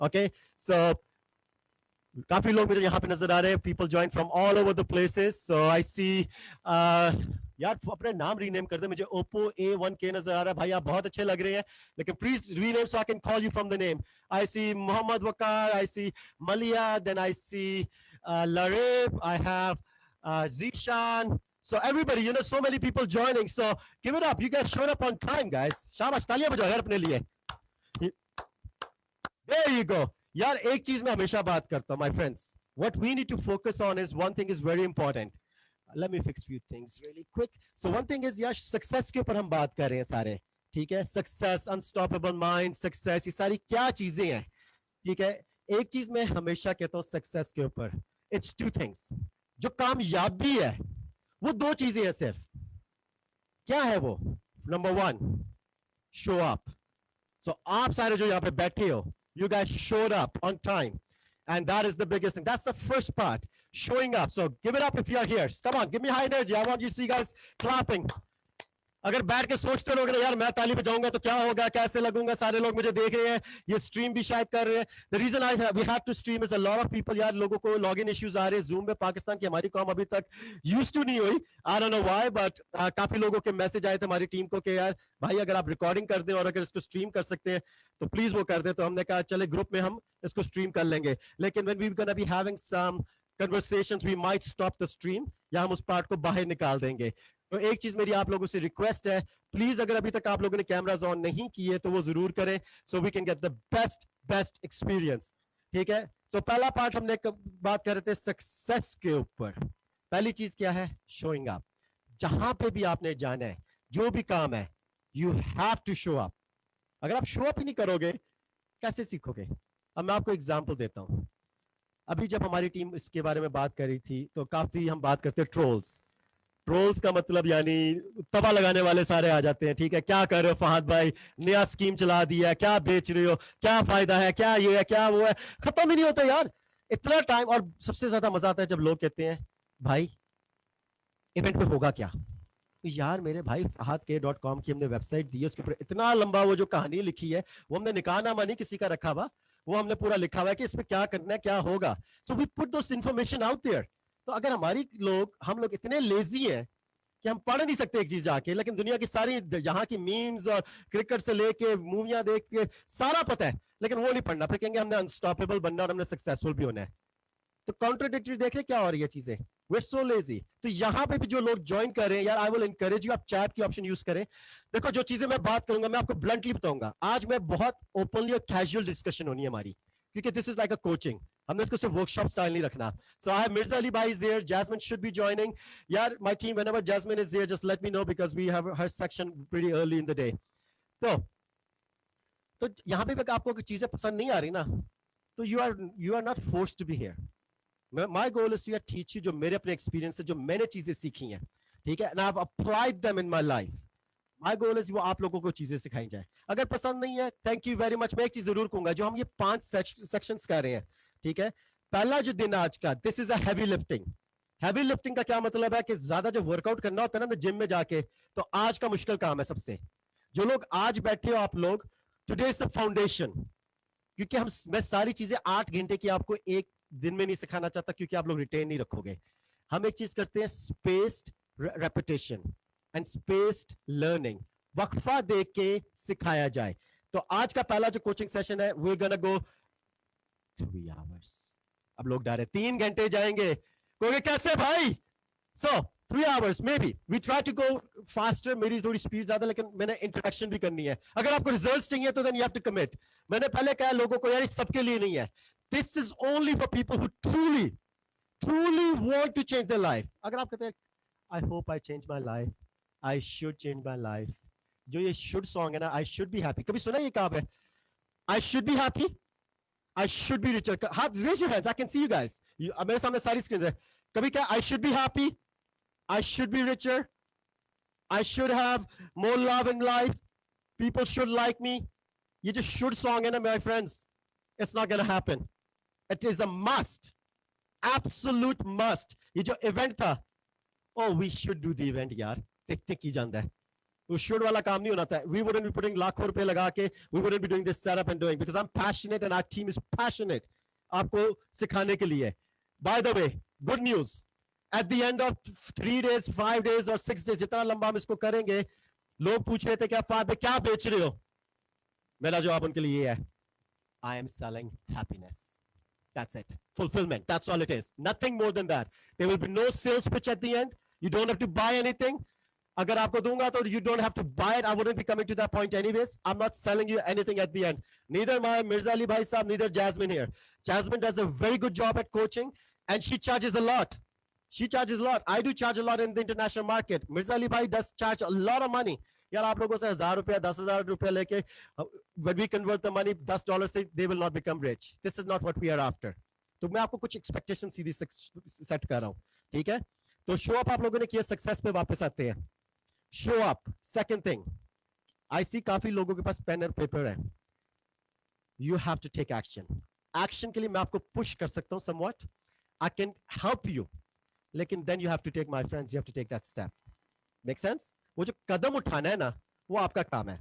Okay, so काफी लोग मुझे यहाँ पे नजर आ रहे हैं. People join from all over the places. So I see, यार अपने नाम रीनेम कर दे. मुझे Oppo A1K नजर आ रहा है. भाई आप बहुत अच्छे लग रहे हैं. लेकिन please rename so I can call you from the name. I see Muhammad Wakar. I see Malia. Then I see Larib. I have Zishan. So everybody, you know, so many people joining. So give it up. You guys showed up on time, guys. शाबाश, तालियां बजाओ यार अपने लिए. There you go. यार एक चीज मैं हमेशा बात करता हूं, my friends. What we need to focus on is one thing is very important. Let me fix few things really quick. So one thing is यार success के ऊपर हम बात कर रहे हैं सारे, ठीक है? Success, unstoppable mind, success, ये सारी क्या चीजें हैं, ठीक है? एक चीज मैं हमेशा कहता हूं success के ऊपर, it's two things. जो कामयाबी है वो दो चीजें हैं सिर्फ. क्या है वो? Number one, show up. So आप सारे जो यहाँ पे बैठे हो, you guys showed up on time. And that is the biggest thing. That's the first part, showing up. So give it up if you're here. Come on, give me high energy. I want you to see you guys clapping. अगर बैठ के सोचते रहोगे ना यार मैं ताली बजाऊंगा तो क्या होगा, कैसे लगूंगा, सारे लोग मुझे देख रहे हैं, ये स्ट्रीम भी शायद कर रहे हैं. The reason I we have to stream is a lot of people. यार लोगों को लॉगिन इश्यूज आ रहे हैं जूम में. पाकिस्तान की हमारी कॉम अभी तक यूज्ड टू नहीं हुई. I don't know why, but काफी लोगों के मैसेज आए थे हमारी टीम को कि यार भाई अगर आप रिकॉर्डिंग कर दें और अगर इसको स्ट्रीम कर सकते हैं तो प्लीज वो कर दें. तो हमने कहा चले ग्रुप में हम इसको स्ट्रीम कर लेंगे. लेकिन when we gonna be having some conversations we might stop the stream या हम उस पार्ट को बाहर निकाल देंगे. तो एक चीज मेरी आप लोगों से रिक्वेस्ट है, प्लीज अगर अभी तक आप लोगों ने कैमरास ऑन नहीं किए तो वो जरूर करें, so we can get the best experience. ठीक है, तो पहला पार्ट हमने बात कर रहे थे सक्सेस के ऊपर. पहली चीज क्या है? Showing up. जहां पे भी आपने जाना है, जो भी काम है, you have to show up. अगर आप शो अप ही नहीं करोगे कैसे सीखोगे? अब मैं आपको एग्जांपल देता हूं. अभी जब हमारी टीम इसके बारे में बात कर रही थी तो काफी हम बात करते हैं ट्रोल्स. ट्रोल्स का मतलब यानी तवा लगाने वाले सारे आ जाते हैं. ठीक है, क्या कर रहे हो फहद भाई, नया स्कीम चला दिया, क्या बेच रहे हो, क्या फायदा है, क्या ये है, क्या वो है, खत्म ही नहीं होता यार इतना टाइम. और सबसे ज्यादा मजा आता है जब लोग कहते हैं भाई इवेंट में होगा क्या. तो यार मेरे भाई FahadK.com की हमने वेबसाइट दी है, उसके ऊपर इतना लंबा वो जो कहानी लिखी है वो हमने निकाह नामा नहीं किसी का रखा हुआ, वो हमने पूरा लिखा हुआ है कि इसमें क्या करना है, क्या होगा. So we put those information out there. तो अगर हम लोग इतने लेजी हैं कि हम पढ़ नहीं सकते एक चीज जाके, लेकिन दुनिया की सारी यहाँ की मीम्स और क्रिकेट से लेके मूवियां देख के सारा पता है, लेकिन वो नहीं पढ़ना. फिर कहेंगे हमने अनस्टॉपेबल बनना और हमने सक्सेसफुल भी होना है. तो कॉन्ट्राडिक्टरी देख रहे क्या हो रही है चीजें. We're so lazy. तो यहाँ पे भी जो लोग ज्वाइन कर रहे हैं यार, आई विल एनकरेज यू, आप चैट की ऑप्शन यूज करें. देखो जो चीजें मैं बात करूंगा मैं आपको ब्लंटली बताऊंगा. आज मैं बहुत ओपनली और कैजुअल डिस्कशन होनी है हमारी, क्योंकि this is like a coaching. हमने इसको सिर्फ वर्कशॉप स्टाइल नहीं रखना. So I have Mirza Ali भाई is here, Jasmine should be joining. यार my team whenever Jasmine is here just let me know because we have her section pretty early in the day. तो यहाँ पे आपको चीजें पसंद नहीं आ रही ना, तो you are not forced to be here. My goal is to teach you जो मेरे अपने एक्सपीरियंस से जो मैंने चीजें सीखी हैं, ठीक है, and I've applied them in my life. My goal is वो आप लोगों को चीजें सिखाई जाए. अगर पसंद नहीं है थैंक यू वेरी मच. मैं एक चीज जरूर कहूंगा, जो हम ये 5 सेक्शंस कर रहे हैं, ठीक है, पहला जो दिन आज का, this is a heavy lifting. Heavy lifting का क्या मतलब है कि ज्यादा जब वर्कआउट करना होता है ना जिम में जाके, तो आज का मुश्किल काम है सबसे. जो लोग आज बैठे हो आप लोग, टुडे इज द फाउंडेशन. क्योंकि मैं सारी चीजें 8 घंटे की आपको एक दिन में नहीं सिखाना चाहता, क्योंकि आप लोग रिटेन नहीं रखोगे. हम एक चीज करते हैं, spaced repetition and spaced learning. वक्फा दे के सिखाया जाए. तो आज का पहला जो कोचिंग सेशन है, वी गोना गो 3 आवर्स. अब लोग डरे 3 घंटे जाएंगे, कहोगे कैसे भाई. So 3 hours maybe we try to go faster. मेरी थोड़ी स्पीड ज्यादा, लेकिन मैंने इंटरेक्शन भी करनी है. अगर आपको रिजल्ट्स चाहिए तो then you have to commit. मैंने पहले कहा लोगों को यार सबके लिए नहीं है. This is only for people who truly want to change their life. अगर आप कहते हैं I hope I change my life, I should change my life, जो ये should song है ना, I should be happy, कभी सुना ये कहां है? I should be happy, I should be richer. Raise your hands, I can see you guys. मेरे सामने सारी स्क्रीन है. कभी क्या I should be happy, I should be richer, I should have more love in life, people should like me. ये जो should song है ना my friends, it's not gonna happen. It is a must, absolute must. ये जो event था, oh we should do the event यार, देखते की जाता है. वो should वाला काम नहीं होना था. We wouldn't be putting लाखों रुपए लगा के, we wouldn't be doing this setup and doing, because I'm passionate and our team is passionate आपको सिखाने के लिए. By the way, good news. At the end of 3 days, 5 days or 6 days, जितना लंबा हम इसको करेंगे, लोग पूछ रहे थे क्या फाद क्या बेच रहे हो? मेरा जवाब उनके लिए है, I am selling happiness. That's it. Fulfillment. That's all it is. Nothing more than that. There will be no sales pitch at the end. You don't have to buy anything. अगर आपको दूंगा तो you don't have to buy it. I wouldn't be coming to that point anyways. I'm not selling you anything at the end. Neither my Mirza Ali Bhai Saab, neither Jasmine here. Jasmine does a very good job at coaching and she charges a lot. She charges a lot. I do charge a lot in the international market. Mirza Ali Bhai does charge a lot of money. यार आप लोगों से 1,000 रुपया 10,000 रुपया लेके when we convert the money $10 से they will not become rich. This is not what we are after. तो मैं आपको कुछ expectation सीधी सेट कर रहा हूँ, ठीक है? तो show up आप लोगों ने किया, success पे वापस आते हैं. Show up. Second thing, I see काफी लोगों के पास pen and paper है. You have to take action. Action के लिए मैं आपको push कर सकता हूँ somewhat. I can help you. लेकिन then you have to take, my friends, you have to take that step. Make sense? वो जो कदम उठाना है ना, वो आपका काम है.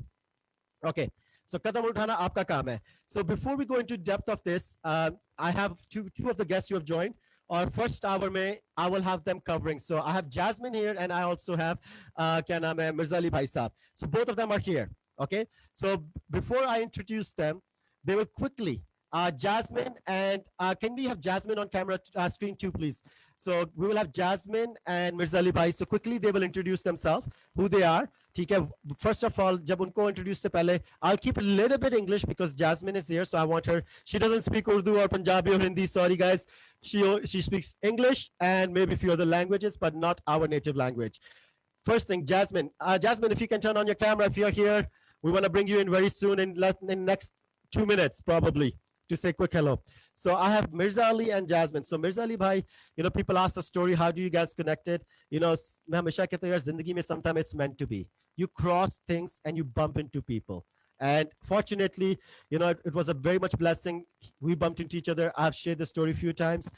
Okay, so कदम उठाना आपका काम है. So before we go into depth of this, I have two of the guests who have joined. Our first hour में I will have them covering. So I have Jasmine here and I also have क्या नाम है Mirza Ali Bhai Saab. So both of them are here. Okay, so before I introduce them, they will quickly Jasmine and can we have Jasmine on camera screen too, please? So we will have Jasmine and Mirza Ali Bhai. So quickly they will introduce themselves, who they are. ठीक है. First of all, जब उनको introduce से पहले, I'll keep a little bit English because Jasmine is here, so I want her. She doesn't speak Urdu or Punjabi or Hindi. Sorry guys, she speaks English and maybe a few other languages, but not our native language. First thing, Jasmine. Jasmine, if you can turn on your camera, if you're here, we want to bring you in very soon in next 2 minutes probably, to say quick hello. So I have Mirza Ali and Jasmine. So Mirza Ali bhai, you know, people ask the story, how do you guys connected? You know, मैं हमेशा कहता हूँ यार जिंदगी में sometimes it's meant to be. You cross things and you bump into people. And fortunately, you know, it was a very much blessing. We bumped into each other. I've shared the story a few times.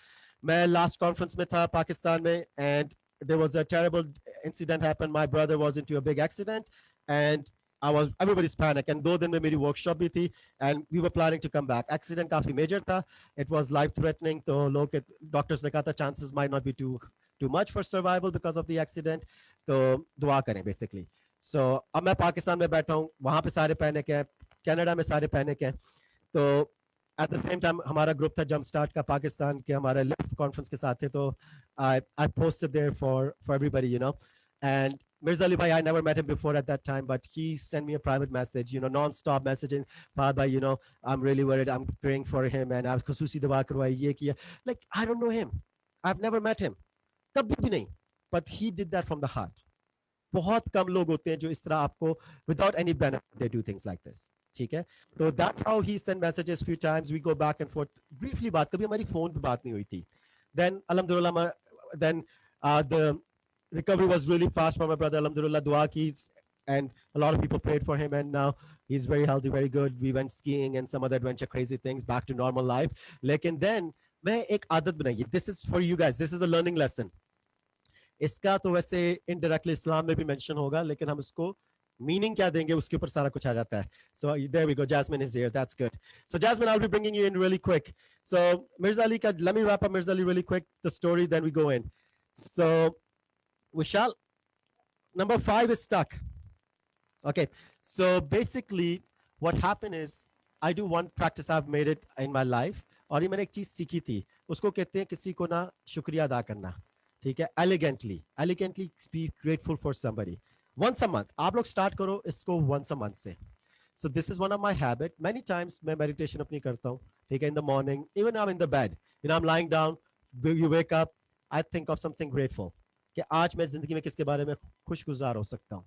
मैं last conference में था Pakistan में, and there was a terrible incident happened. My brother was into a big accident and everybody's panic, and 2 दिन में मेरी workshop भी थी, and we were planning to come back. Accident काफी major था. It was life threatening. तो लोग doctors ने कहा था chances might not be too much for survival because of the accident. तो दुआ करें basically. So अब मैं पाकिस्तान में बैठा हूँ, वहाँ पे सारे पैनिक है, कनाडा में सारे पैनिक है. तो at the same time हमारा ग्रुप था जंप स्टार्ट का पाकिस्तान के, हमारे लिफ्ट कॉन्फ्रेंस के साथ थे. तो I posted there for everybody, you know. And Mirza Ali bhai, I never met him before at that time, but he sent me a private message, you know, non-stop messaging. Fahad bhai, you know, I'm really worried. I'm praying for him, and I've khususi dua karwayi, ye kiya. Like, I don't know him. I've never met him. Kabhi bhi nahi. But he did that from the heart. बहुत कम लोग होते हैं जो इस तरह आपको without any benefit they do things like this. ठीक है? So that's how he sent messages few times. We go back and forth. Briefly बात, कभी हमारी phone पे बात नहीं हुई थी. Then alhamdulillah, then the recovery was really fast for my brother. Alhamdulillah, dua ki, and a lot of people prayed for him, and now he's very healthy, very good. We went skiing and some other adventure crazy things, back to normal life. लेकिन then मैं एक आदत बनाई. This is for you guys. This is a learning lesson. इसका तो वैसे indirectly इस्लाम में भी mention होगा, लेकिन हम इसको meaning क्या देंगे उसके ऊपर सारा कुछ आ जाता है. So there we go. Jasmine is here. That's good. So Jasmine, I'll be bringing you in really quick. So Mirza Ali, let me wrap up Mirza Ali really quick, the story, then we go in. So we shall. Number 5 is stuck. Okay. So basically what happened is I do one practice. I've made it in my life. और ये मैंने एक चीज सीखी थी. उसको कहते हैं किसी को ना शुक्रिया अदा करना. ठीक है? Elegantly be grateful for somebody. Once a month. आप लोग start करो इसको once a month से. So this is one of my habit. Many times मैं meditation अपनी करता हूँ. ठीक है? In the morning, even I'm in the bed. You know, I'm lying down. You wake up. I think of something grateful. कि आज मैं जिंदगी में किसके बारे में खुशगुजार हो सकता हूँ.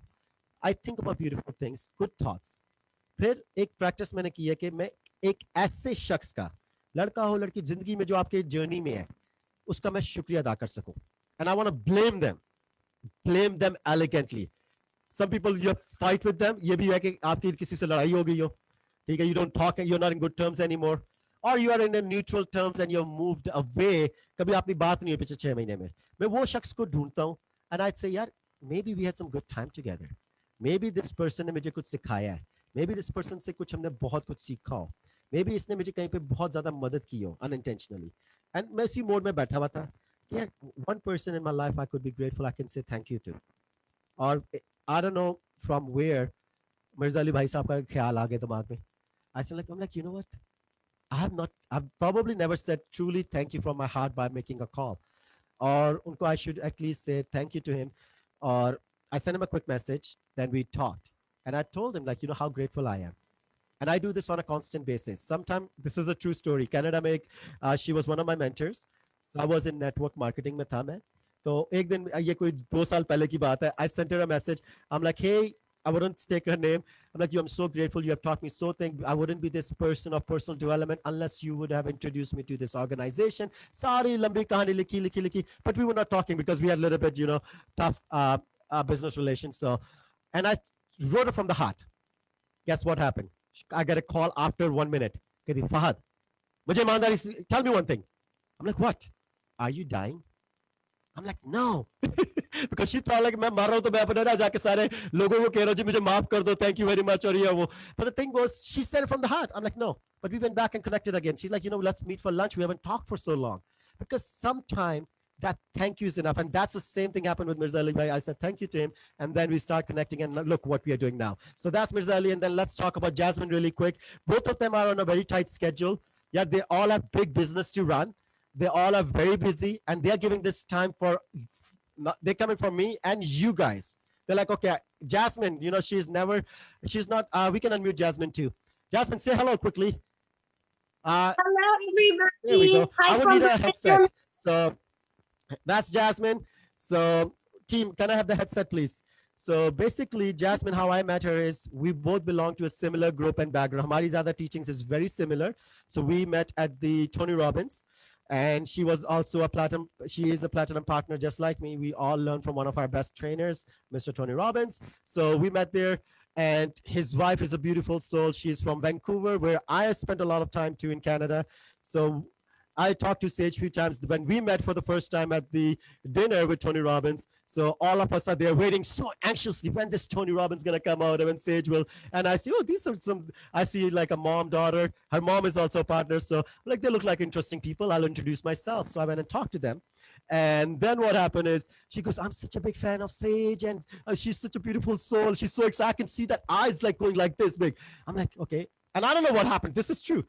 I think about beautiful things, good thoughts. फिर एक practice मैंने की है कि मैं एक ऐसे शख्स का, लड़का हो लड़की, जिंदगी में जो आपके जर्नी में है, उसका मैं शुक्रिया अदा कर सकूं. And I want to blame them elegantly. Some people you fight with them. ये भी है कि आपकी किसी से लड़ाई हो गई हो. ठीक है? You don't talk and you're not in good terms anymore. Or you are in a neutral terms and you're moved away. कभी आपकी बात नहीं हुई पिछले 6 महीने में. मैं वो शख्स को ढूंढता हूँ and I'd say यार maybe we had some good time together. maybe this person ने मुझे कुछ सिखाया है, maybe this person से कुछ हमने बहुत कुछ सीखा हो, maybe इसने मुझे कहीं पे बहुत ज़्यादा मदद की हो unintentionally, and मैं इसी मोड में बैठा हुआ था कि यार one person in my life I could be grateful, I can say thank you to, और I don't know from where Mirza Ali भाई साहब का ख्याल आ गया दिमाग में. I'm like, you know what? I've probably never said truly thank you from my heart by making a call. Or unko I should at least say thank you to him. Or I sent him a quick message, then we talked. And I told him, like, you know, how grateful I am. And I do this on a constant basis. Sometimes, this is a true story. Canada में she was one of my mentors. So I was in network marketing में था मैं. तो एक दिन ये कोई 2 साल पहले की बात है. I sent her a message. I'm like, hey, I wouldn't take her name. I'm like, I'm so grateful. You have taught me so things. I wouldn't be this person of personal development unless you would have introduced me to this organization. Sorry, lambi kahani likhi. But we were not talking because we had a little bit, you know, tough business relations. So, and I wrote it from the heart. Guess what happened? I got a call after 1 minute. Fahad, tell me one thing. I'm like, what? Are you dying? I'm like, no. Because she thought like, मैं मर रहा हूँ तो मैं अपने ना जाके सारे लोगों को कह रहा हूँ जी मुझे माफ कर दो, thank you very much और ये वो. But the thing was, she said it from the heart. I'm like, no. But we went back and connected again. She's like, you know, let's meet for lunch. We haven't talked for so long. Because sometime that thank you is enough. And that's the same thing happened with Mirza Ali Bhai. I said thank you to him, and then we start connecting, and look what we are doing now. So that's Mirza Ali, and then let's talk about Jasmine really quick. Both of them are on a very tight schedule. Yeah, they all have big business to run. They all are very busy, and they're giving this time for, they're coming from me and you guys. They're like, okay, Jasmine, you know, she's not, we can unmute Jasmine too. Jasmine, say hello quickly. Hello, everybody. There we go. Hi, I would need a headset. So that's Jasmine. So team, can I have the headset, please? So basically, Jasmine, how I met her is we both belong to a similar group and background. Hamari Zada teachings is very similar. So we met at the Tony Robbins, and she was also she is a platinum partner just like me. We all learned from one of our best trainers, Mr. Tony Robbins. So we met there, and his wife is a beautiful soul. She's from Vancouver, where I spent a lot of time too in Canada. So I talked to Sage a few times when we met for the first time at the dinner with Tony Robbins. So all of us are there waiting so anxiously when this Tony Robbins going to come out and when Sage will. And I see, oh, these are I see like a mom, daughter. Her mom is also a partner. So like, they look like interesting people. I'll introduce myself. So I went and talked to them. And then what happened is she goes, I'm such a big fan of Sage, and she's such a beautiful soul. She's so excited. I can see that eyes like going like this big. I'm like, okay. And I don't know what happened. This is true.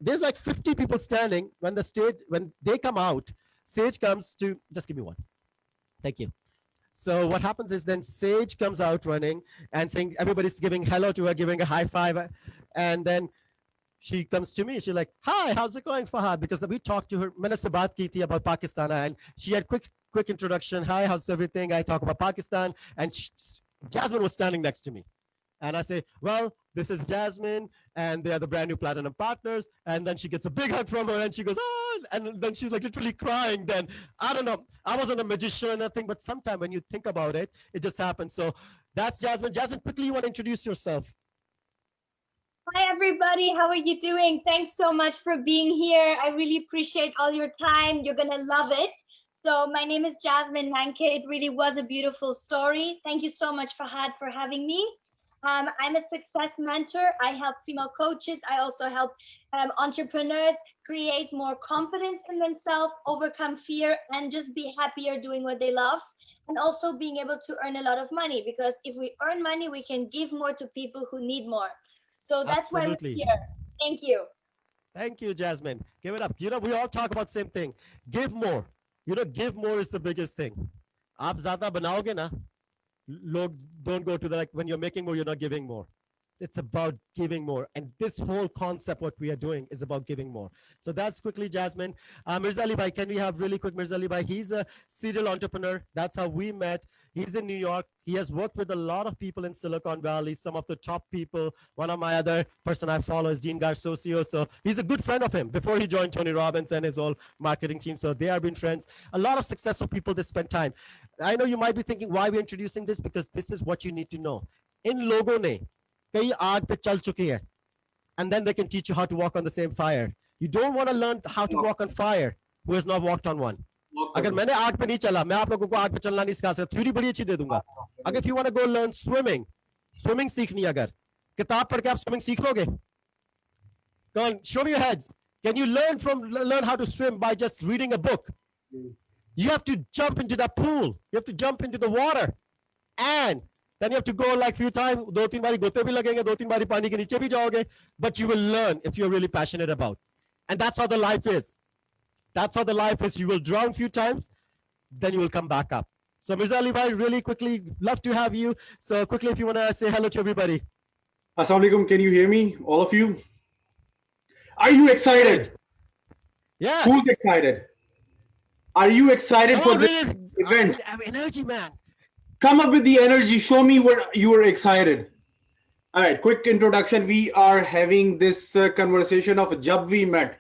There's like 50 people standing when they come out. Sage comes to, just give me one. Thank you. So what happens is then Sage comes out running and saying, everybody's giving hello to her, giving a high five. And then she comes to me. She's like, hi, how's it going, Fahad? Because we talked to her, मैंने उससे बात की थी about Pakistan, and she had quick introduction. Hi, how's everything? I talk about Pakistan, and Jasmine was standing next to me. And I say, well, this is Jasmine, and they are the brand new platinum partners. And then she gets a big hug from her, and she goes, oh, and then she's like literally crying. Then I don't know, I wasn't a magician or nothing, but sometimes when you think about it, it just happens. So that's Jasmine. Jasmine, quickly, you want to introduce yourself? Hi, everybody. How are you doing? Thanks so much for being here. I really appreciate all your time. You're going to love it. So my name is Jasmine Manke. It really was a beautiful story. Thank you so much, Fahad, for having me. I'm a success mentor. I help female coaches. I also help entrepreneurs create more confidence in themselves, overcome fear, and just be happier doing what they love. And also being able to earn a lot of money, because if we earn money, we can give more to people who need more. So that's Absolutely. why we're here. Thank you. Thank you, Jasmine. Give it up. You know, we all talk about the same thing. Give more. You know, give more is the biggest thing. आप ज़्यादा बनाओगे ना, लोग don't go to the, like, when you're making more, you're not giving more. It's about giving more. And this whole concept, what we are doing, is about giving more. So that's quickly, Jasmine. Mirza Ali Bhai, can we have really quick Mirza Ali Bhai? He's a serial entrepreneur. That's how we met. He's in New York. He has worked with a lot of people in Silicon Valley, some of the top people. One of my other person I follow is Dean Garsocio. So he's a good friend of him before he joined Tony Robbins and his whole marketing team. So they have been friends. A lot of successful people that spend time. I know you might be thinking, why are we introducing this? Because this is what you need to know. In logo ne, कई आग पे चल चुकी है, and then they can teach you how to walk on the same fire. You don't want to learn how to walk on fire who has not walked on one. अगर मैंने आग पे नहीं चला, मैं आप लोगों को आग पे चलना नहीं सिखा सकता. थ्योरी बड़ी अच्छी दे दूंगा. अगर if you want to go learn swimming, swimming सीखनी अगर किताब पढ़ के आप स्विमिंग सीख लोगे? Come on, show me your heads. Can you learn how to swim by just reading a book? You have to jump into that pool. You have to jump into the water, and then you have to go like few times. 2-3 बारी गोते भी लगेंगे, 2-3 बारी पानी के नीचे भी जाओगे. But you will learn if you're really passionate about. And that's how the life is. That's how the life is. You will drown few times, then you will come back up. So Mirza Ali bhai, really quickly, love to have you. So quickly, if you want to say hello to everybody. Assalamu alaikum. Can you hear me, all of you? Are you excited? Yes. Who's excited? Are you excited for this event? I have energy, man. Come up with the energy. Show me what you are excited. All right, quick introduction. We are having this conversation of Jab We Met.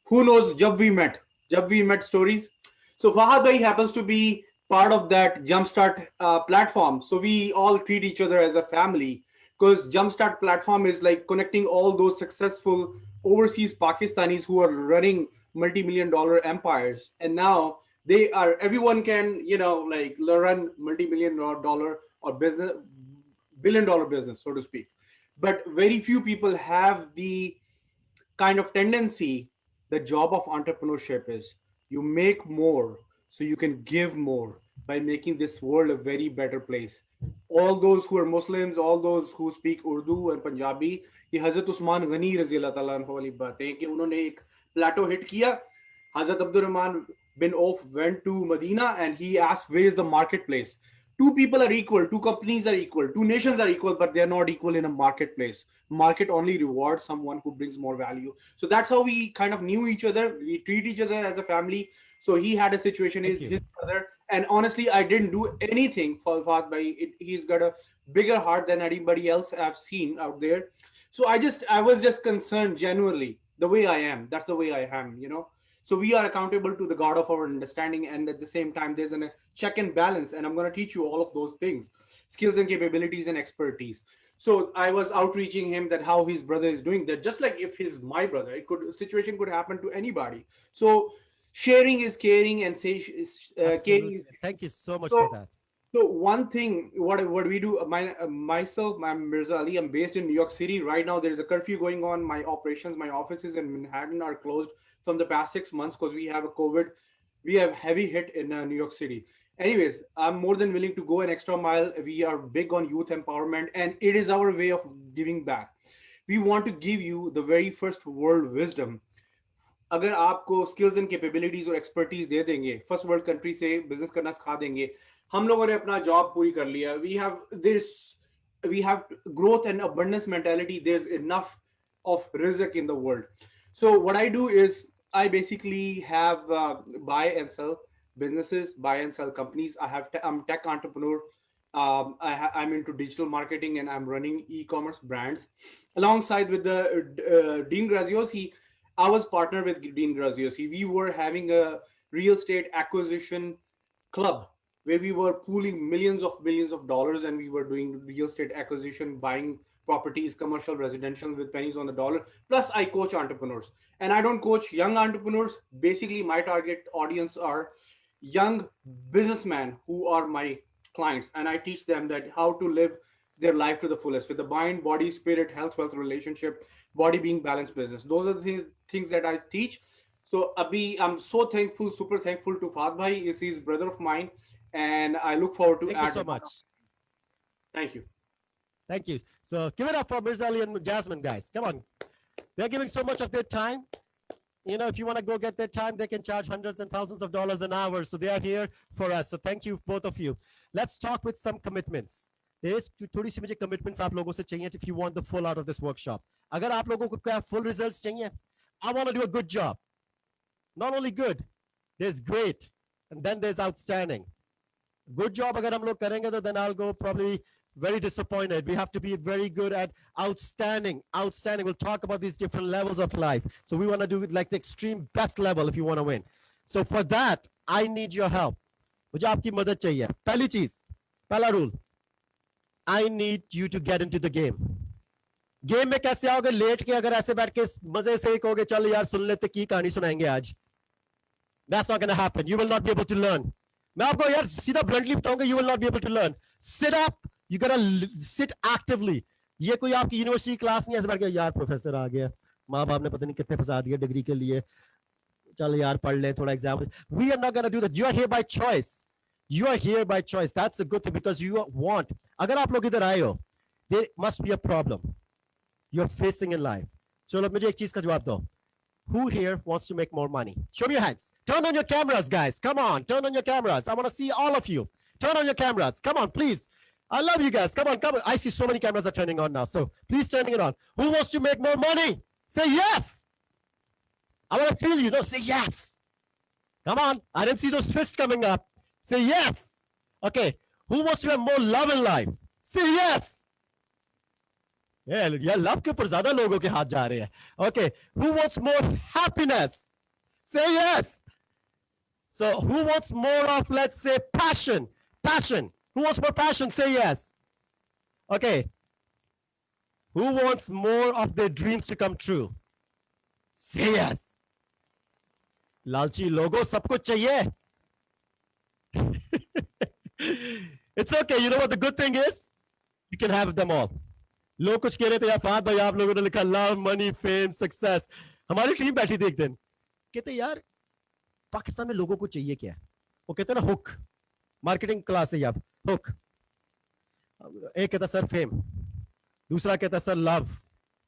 Who knows Jab We Met? Jab We Met stories. So Fahad bhai happens to be part of that Jumpstart platform. So we all treat each other as a family because Jumpstart platform is like connecting all those successful overseas Pakistanis who are running multi-million dollar empires. And now everyone can, like run multi-million dollar or business, billion dollar business, so to speak. But very few people have the kind of tendency. The job of entrepreneurship is you make more so you can give more by making this world a very better place. All those who are Muslims, all those who speak Urdu and Punjabi, ये हजरत उस्मान गनी रजी अल्लाह ताला अन्हु वाली बात है कि उन्होंने एक प्लेटो हिट किया. Hazrat Abdul Rahman bin Auf went to Medina and he asked, where is the marketplace? Two people are equal, two companies are equal, two nations are equal, but they're not equal in a marketplace. Market only rewards someone who brings more value. So that's how we kind of knew each other. We treat each other as a family. So he had a situation with his brother. And honestly, I didn't do anything for Fahad bhai. He's got a bigger heart than anybody else I've seen out there. So I was just concerned genuinely the way I am. That's the way I am, So we are accountable to the God of our understanding. And at the same time, there's a check and balance. And I'm going to teach you all of those things, skills and capabilities and expertise. So I was outreaching him that how his brother is doing that, just like if he's my brother, situation could happen to anybody. So sharing is caring and caring. Thank you so much for that. So one thing, what we do, myself, I'm Mirza Ali. I'm based in New York City. Right now, there's a curfew going on. My operations, my offices in Manhattan are closed from the past 6 months because we have a COVID. We have heavy hit in New York City. Anyways, I'm more than willing to go an extra mile. We are big on youth empowerment, and it is our way of giving back. We want to give you the very first world wisdom. अगर आपको skills and capabilities और expertise दे देंगे, first world country से business करना सिखा देंगे, हम लोगों ने अपना job पूरी कर लिया. We have growth and abundance mentality. There's enough of rizq in the world. So what I do is I basically have buy and sell businesses, buy and sell companies. I'm tech entrepreneur. I'm into digital marketing and I'm running e-commerce brands alongside with the Dean Graziosi. I was partnered with Dean Graziosi. We were having a real estate acquisition club where we were pooling millions of dollars and we were doing real estate acquisition, buying properties, commercial, residential with pennies on the dollar. Plus I coach entrepreneurs and I don't coach young entrepreneurs. Basically my target audience are young businessmen who are my clients. And I teach them that how to live their life to the fullest with the mind, body, spirit, health, wealth, relationship, body being balanced business. Those are the things that I teach. So Abhi, I'm so thankful, super thankful to Fahad bhai. He's brother of mine. And I look forward to Thank you so much. Thank you. Thank you. So give it up for Mirza Ali and Jasmine, guys. Come on. They're giving so much of their time. If you want to go get their time, they can charge hundreds and thousands of dollars an hour. So they are here for us. So thank you, both of you. Let's talk with some commitments. There is थोड़ी सी मुझे commitments आप लोगों से चाहिए if you want the full out of this workshop. अगर आप लोगों को क्या full results चाहिए, I want to do a good job. Not only good, there's great, and then there's outstanding. Good job अगर हम लोग करेंगे तो then I'll go probably very disappointed. We have to be very good at outstanding. Outstanding. We'll talk about these different levels of life. So we want to do it like the extreme best level if you want to win. So for that, I need your help. मुझे आपकी मदद चाहिए. पहली चीज, पहला rule. I need you to get into the game. Game में कैसे आओगे? लेट के अगर ऐसे बैठ के मजे से कहोगे चल यार सुन लेते की कहानी सुनाएंगे आज. That's not going to happen. You will not be able to learn. मैं आपको यार सीधा bluntly बताऊंगा, you will not be able to learn. Sit up. You gotta sit actively. ये कोई आपकी यूनिवर्सिटी क्लास नहीं ऐसे बैठ के यार प्रोफेसर आ गया, माँ बाप ने पता नहीं कितने फंसा दिया डिग्री के लिए, चल यार पढ़ ले थोड़ा exam. We are not gonna do that. You are here by choice. You are here by choice. That's a good thing because you want. अगर आप लोग इधर आए हो, there must be a problem you're facing in life. चलो मुझे एक चीज का जवाब दो. Who here wants to make more money? Show me your hands. Turn on your cameras, guys. Come on, turn on your cameras. I want to see all of you. Turn on your cameras. Come on, please. I love you guys. Come on, come on. I see so many cameras are turning on now. So please turning it on. Who wants to make more money? Say yes. I want to feel you. No, say yes. Come on. I didn't see those fists coming up. Say yes. Okay. Who wants to have more love in life? Say yes. Yeah, love के ऊपर ज़्यादा लोगों के हाथ जा रहे हैं. Okay. Who wants more happiness? Say yes. So who wants more of, let's say, passion? Passion. Who wants more passion? Say yes. Okay. Who wants more of their dreams to come true? Say yes. लालची लोगों सब कुछ चाहिए. It's okay. You know what the good thing is? You can have them all. लोग कुछ कह रहे थे यार फहद भाई आप लोगों ने लिखा लव मनी फेम सक्सेस. हमारी टीम बैठी थी एक दिन, कहते यार पाकिस्तान में लोगों को चाहिए क्या? वो कहते ना हुक, मार्केटिंग क्लास है आप, हुक. एक कहता सर फेम, दूसरा कहता सर लव,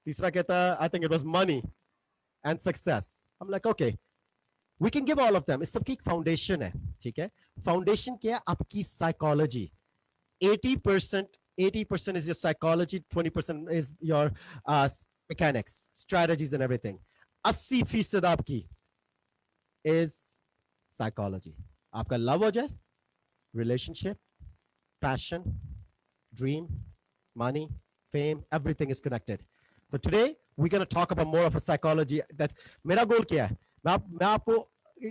तीसरा कहता I think it was money and success. I am like okay we can give all of them. इस सबकी एक फाउंडेशन है. ठीक है, फाउंडेशन क्या है? आपकी psychology. 80% is your psychology, 20% is your mechanics, strategies and everything. 80% आपकी is psychology. आपका love हो जाए, relationship, passion, dream, money, fame, everything is connected. So today we're going to talk about more of a psychology. That मेरा गोल क्या है? मैं आपको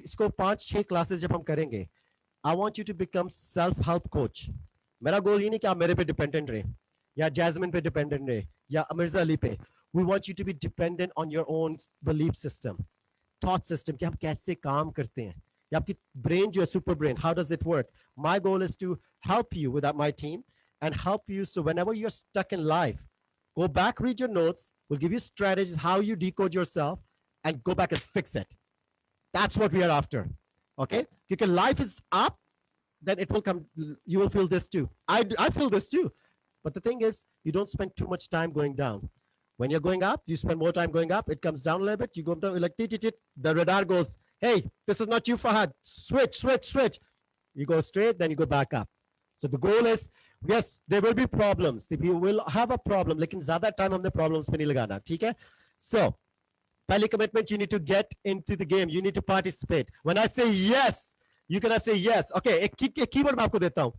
इसको 5-6 क्लासेस जब हम करेंगे, I want you to become self-help coach. मेरा गोल ये नहीं कि आप मेरे पे डिपेंडेंट रहे या जैस्मिन पे डिपेंडेंट रहे या अमिर्जा अली पे. We want you to be dependent on your own belief system, thought system, कि हम कैसे काम करते हैं, या आपकी ब्रेन जो है super brain, how does it work. My goal is to help you with my team and help you so whenever you are stuck in life, go back, read your notes, we'll give you strategies how you decode yourself and go back and fix it. That's what we are after. Okay, because life is up, then it will come, you will feel this too. I feel this too. But the thing is, you don't spend too much time going down. When you're going up, you spend more time going up. It comes down a little bit. You go down, like, the radar goes, hey, this is not you, Fahad. Switch, switch, switch. You go straight, then you go back up. So the goal is, yes, there will be problems. You will have a problem. लेकिन ज़्यादा time हमने problems पे नहीं लगाना. ठीक है? So, पहली commitment, you need to get into the game. You need to participate. When I say yes, you cannot say yes. Okay, एक keyword मैं आपको देता हूँ.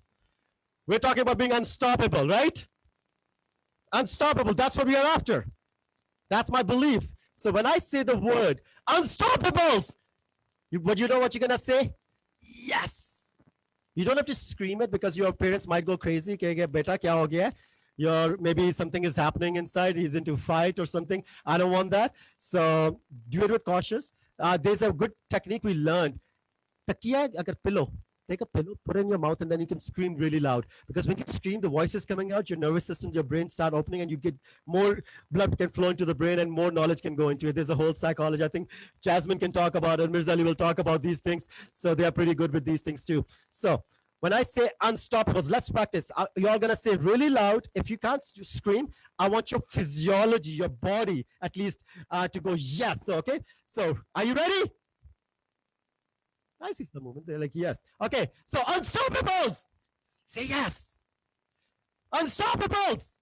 We're talking about being unstoppable, right? Unstoppable. That's what we are after. That's my belief. So when I say the word unstoppables, you know what you're gonna say? Yes. You don't have to scream it because your parents might go crazy. Ke beta kya ho gaya? Maybe something is happening inside. He's into fight or something. I don't want that. So do it with cautious. There's a good technique we learned. Takiya agar pillow, take a pillow, put it in your mouth, and then you can scream really loud. Because when you scream, the voice is coming out, your nervous system, your brain start opening, and you get more blood can flow into the brain and more knowledge can go into it. There's a whole psychology. I think Jasmine can talk about it. Mirza Ali will talk about these things. So they are pretty good with these things too. So when I say unstoppables, let's practice. You're all going to say really loud. If you can't scream, I want your physiology, your body at least to go yes. Okay. So are you ready? I see some movement. They're like, yes. Okay. So unstoppables. Say yes. Unstoppables.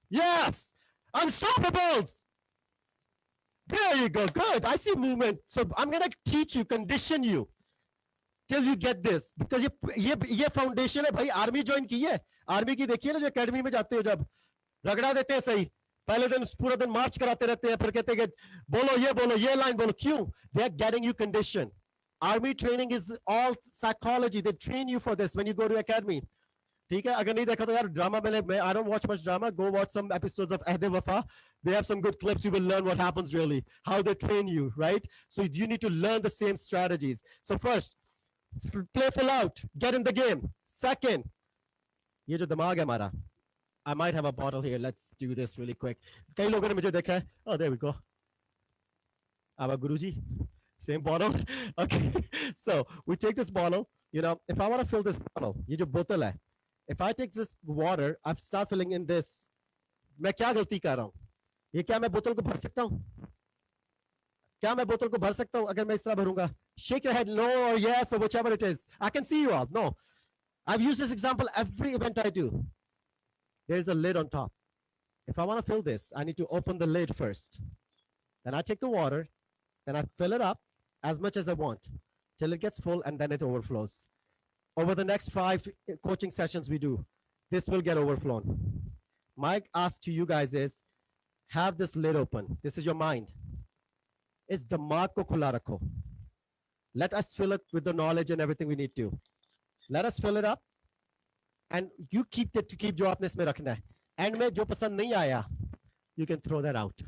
Yes. Unstoppables. There you go. Good. I see movement. So I'm going to teach you, condition you till you get this. Because ये foundation है भाई. Army join की है. Army की देखिए ना जो academy में जाते हो जब रगड़ा देते हैं सही. पहले दिन पूरा दिन मार्च कराते रहते हैं. फिर कहते हैं बोलो ये लाइन बोलो. क्यों? They are getting you conditioned. Army training is all psychology. They train you for this when you go to academy. ठीक है? अगर नहीं देखा तो यार ड्रामा मैंने I don't watch much drama. Go watch some episodes of Ahde Wafa. They have some good clips. You will learn what happens really, how they train you, right? So you need to learn the same strategies. So first, play full out, get in the game. Second, ये जो दिमाग है हमारा, I might have a bottle here. Let's do this really quick. कई लोगों ने मुझे देखा है. Oh, there we go. Our Guruji, same bottle. Okay, so we take this bottle. You know, if I want to fill this bottle, ये जो बोतल है, if I take this water, I start filling in this. मैं क्या गलती कर रहा हूँ? ये क्या मैं बोतल को भर सकता हूँ? क्या मैं बोतल को भर सकता हूँ अगर मैं इस तरह भरूंगा? Shake your head no or yes or whichever it is. I can see you all. No, I've used this example every event I do. There's a lid on top. If I want to fill this, I need to open the lid first. Then I take the water, then I fill it up as much as I want till it gets full and then it overflows. Over the next 5 coaching sessions we do, this will get overflown. My ask to you guys is, have this lid open. This is your mind. Is दिमाग को खुला रखो. Let us fill it with the knowledge and everything we need to. Let us fill it up. And you keep it to keep जो आपने इसमें रखना है. And में जो पसंद नहीं आया, you can throw that out.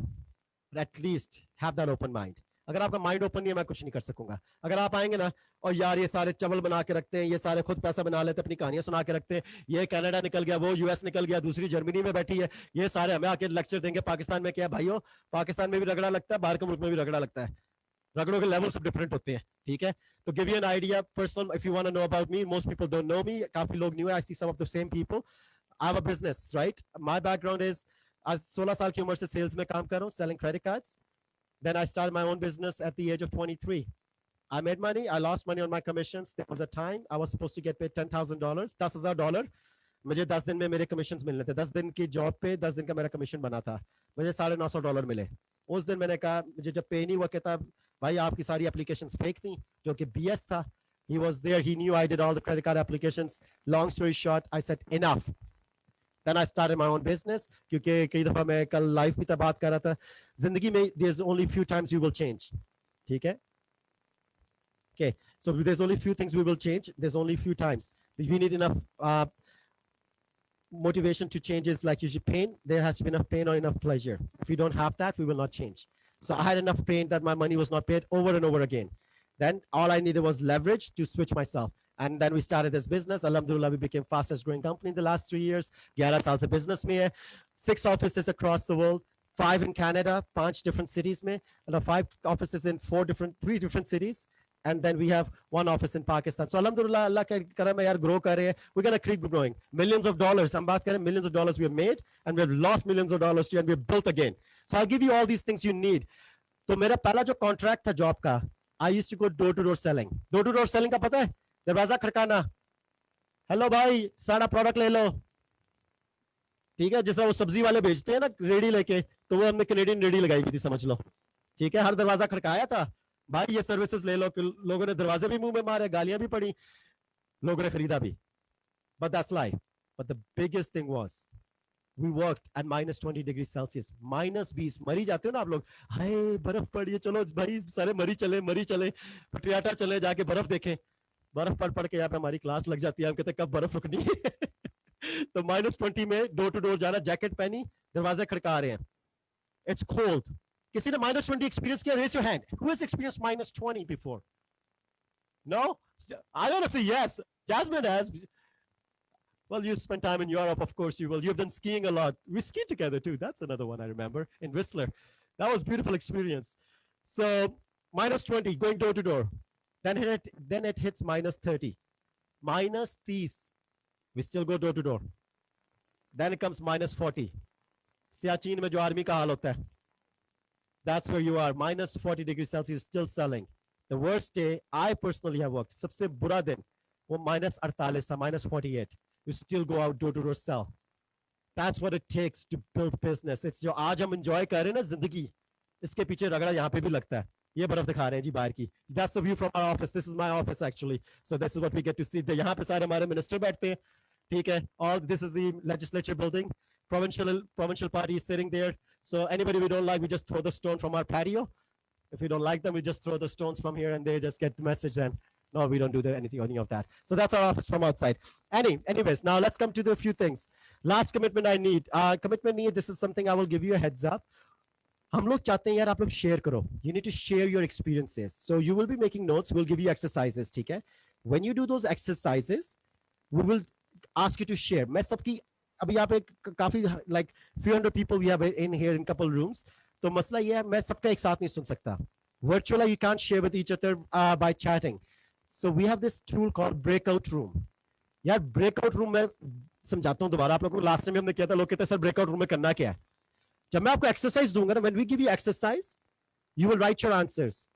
But at least have that open mind. अगर आपका माइंड ओपन नहीं है मैं कुछ नहीं कर सकूंगा. अगर आप आएंगे ना और यार ये सारे चवल बना के रखते हैं, ये सारे खुद पैसा बना लेते हैं, अपनी कहानियां सुना के रखते हैं, ये कनाडा निकल गया, वो यूएस निकल गया, दूसरी जर्मनी में बैठी है, ये सारे हमें आके लेक्चर देंगे पाकिस्तान में क्या है भाइयों, पाकिस्तान में भी रगड़ा लगता है, बाहर के मुल्क में भी रगड़ा लगता है, रगड़ों के लेवल सब डिफरेंट होते हैं. ठीक है, तो give you an idea personal if you want to know about me. Most people don't know me, काफी लोग न्यू है. I see some of the same people. I have a business, right. My background is आज 16 साल की उम्र से sales में काम कर रहा हूं, selling credit cards. Then I started my own business at the age of 23. I made money. I lost money on my commissions. There was a time I was supposed to get paid $10,000, $10,000. मुझे 10 दिन में मेरे commission मिलने थे. 10 दिन की job पे 10 दिन का मेरा कमीशन बना था. मुझे $950 मिले. उस दिन मैंने कहा, मुझे जब पे नहीं हुआ, कहता भाई आपकी सारी एप्लीकेशंस फेक थी, जो कि BS था. He was there. He knew I did all the credit card applications. Long story short, I said enough. Then I started my own business. क्योंकि कई दफा मैं कल लाइव भी बात कर रहा था, जिंदगी में there's only few times you will change. ठीक है? Okay, so there's only few things we will change. There's only few times. If we need enough motivation to change, is like usually pain. There has to be enough pain or enough pleasure. If we don't have that, we will not change. So I had enough pain that my money was not paid over and over again. Then all I needed was leverage to switch myself. And then we started this business. Alhamdulillah, we became fastest growing company in the last 3 years. 11 साल से business में है. 6 offices across the world. 5 in Canada, 5 different cities में. And 5 offices in 3 different cities. And then we have 1 office in Pakistan. So Alhamdulillah, Allah का करम है यार, grow कर रहे हैं. We're going to keep growing. Millions of dollars. हम बात करें, millions of dollars we have made. And we have lost millions of dollars too. And we have built again. So I'll give you all these things you need. तो मेरा पहला जो contract था job का, I used to go door to door selling. Door to door selling का पता है? दरवाजा खड़काना, हेलो भाई सारा प्रोडक्ट ले लो. ठीक है, जिस तरह वो सब्जी वाले बेचते हैं ना रेडी लेके, तो वो हमने कैनेडियन रेडी लगाई हुई थी, समझ लो. ठीक है, हर दरवाजा खड़काया था, भाई ये सर्विसेज ले लो. लोगों ने दरवाजे भी मुंह में मारे, गालियां भी पड़ी, लोगों ने खरीदा भी. But that's life. But the biggest thing was we worked at -20 degrees Celsius. -20. मरी जाते हो ना आप लोग, हाय बर्फ पड़ी है, चलो भाई सारे मरी चले पटियाटा चले, जाके बर्फ देखें. बर्फ पड़ के यहाँ पे हमारी क्लास लग जाती है. हम कहते हैं कब बर्फ रुकनी है. तो -20 में डोर टू डोर जाना, जैकेट पहनी, दरवाजे खड़का रहे हैं. It's cold. किसी ने -20 एक्सपीरियंस किया? Raise your hand. Who has experience -20 before? No, I don't say yes. Jasmine has. Well, you spent time in Europe, of course you will. You've done skiing a lot. We skied together too. That's another one I remember in Whistler. That was a beautiful experience. So -20, going door to door. Then it hits -30, -30. We still go door to door. Then it comes -40. Siachen में जो army का हाल होता है. That's where you are. -40 degrees Celsius, still selling. The worst day I personally have worked, सबसे बुरा दिन वो -48 था, -48. You still go out door to door sell. That's what it takes to build business. It's जो आज हम enjoy कर रहे हैं ना जिंदगी, इसके पीछे रगड़ा यहाँ पे भी लगता है. ये बर्फ दिखा रहे हैं जी बाहर की. That's the view from our office. This is my office actually. So this is what we get to see. यहाँ पे सारे हमारे मिनिस्टर बैठते हैं. ठीक है. All this is the legislature building. Provincial party is sitting there. So anybody we don't like, we just throw the stone from our patio. If we don't like them, we just throw the stones from here, and they just get the message. Then no, we don't do any of that. So that's our office from outside. Anyways, now let's come to the few things. Last commitment I need. Commitment need. This is something I will give you a heads up. हम लोग चाहते हैं यार आप लोग share करो. You need to share your experiences. So you will be making notes. We'll give you exercises. ठीक है? When you do those exercises, we will ask you to share. मैं सबकी अभी यहाँ पे काफी like few hundred people we have in here in couple rooms. तो मसला ये है मैं सबका एक साथ नहीं सुन सकता. Virtually you can't share with each other by chatting. So we have this tool called breakout room. यार breakout room में समझाता हूँ दोबारा आप लोगों को. लास्ट टाइम हमने किया था, लोग कहते हैं सर breakout room में करना क्या है. जब मैं आपको exercise दूंगा ना, when we give you exercise, you will write your answers.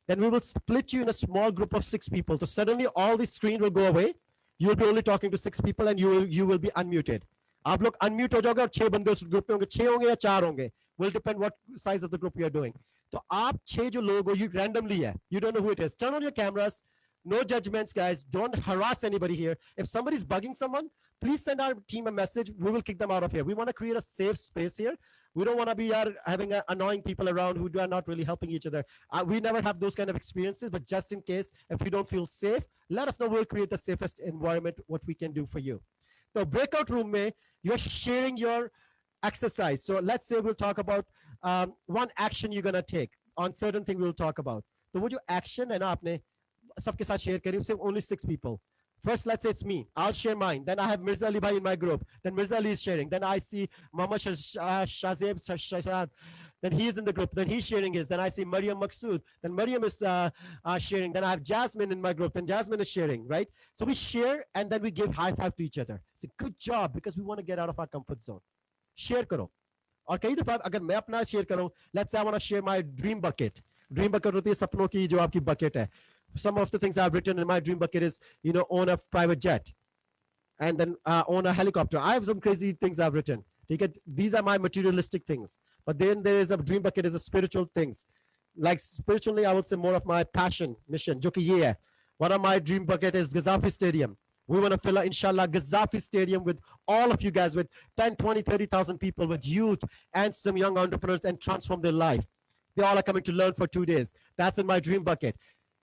Then we will split you in a small group of 6 people. So suddenly all the screen will go away. You will be only talking to 6 people and you will be unmuted. आप लोग unmute हो जाओगे और 6 बंदे उस group में होंगे, 6 होंगे या 4 होंगे. Will depend what size of the group you are doing. तो आप 6 जो लोग हो, you randomly है. You don't know who it is. Turn on your cameras. No judgments, guys. Don't harass anybody here. If somebody's bugging someone, please send our team a message. We will kick them out of here. We want to create a safe space here. We don't want to be having annoying people around who are not really helping each other. We never have those kind of experiences, but just in case, if you don't feel safe, let us know. We'll create the safest environment, what we can do for you. So breakout room mein, you're sharing your exercise. So let's say we'll talk about one action you're going to take on certain thing we'll talk about. So wo jo action hai na aapne sabke sath share kari, usse only 6 people. First, let's say it's me. I'll share mine. Then I have Mirza Ali Bhai in my group. Then Mirza Ali is sharing. Then I see Mama Shazeb Shashad. Then he's in the group. Then he's sharing his. Then I see Mariam Maqsood. Then Mariam is sharing. Then I have Jasmine in my group. Then Jasmine is sharing, right? So we share and then we give high five to each other. It's a good job because we want to get out of our comfort zone. Share karo. और कई दफा अगर मैं अपना share करूं, let's say I want to share my dream bucket. Dream bucket होती है सपनों की जो आपकी bucket है. Some of the things I've written in my dream bucket is, own a private jet and then own a helicopter. I have some crazy things I've written. These are my materialistic things. But then there is a dream bucket is a spiritual things. Like spiritually, I would say more of my passion, mission. Jo ki ye hai. One of my dream bucket is Gaddafi Stadium. We want to fill out, inshallah, Gaddafi Stadium with all of you guys, with 10, 20, 30,000 people, with youth and some young entrepreneurs, and transform their life. They all are coming to learn for 2 days. That's in my dream bucket.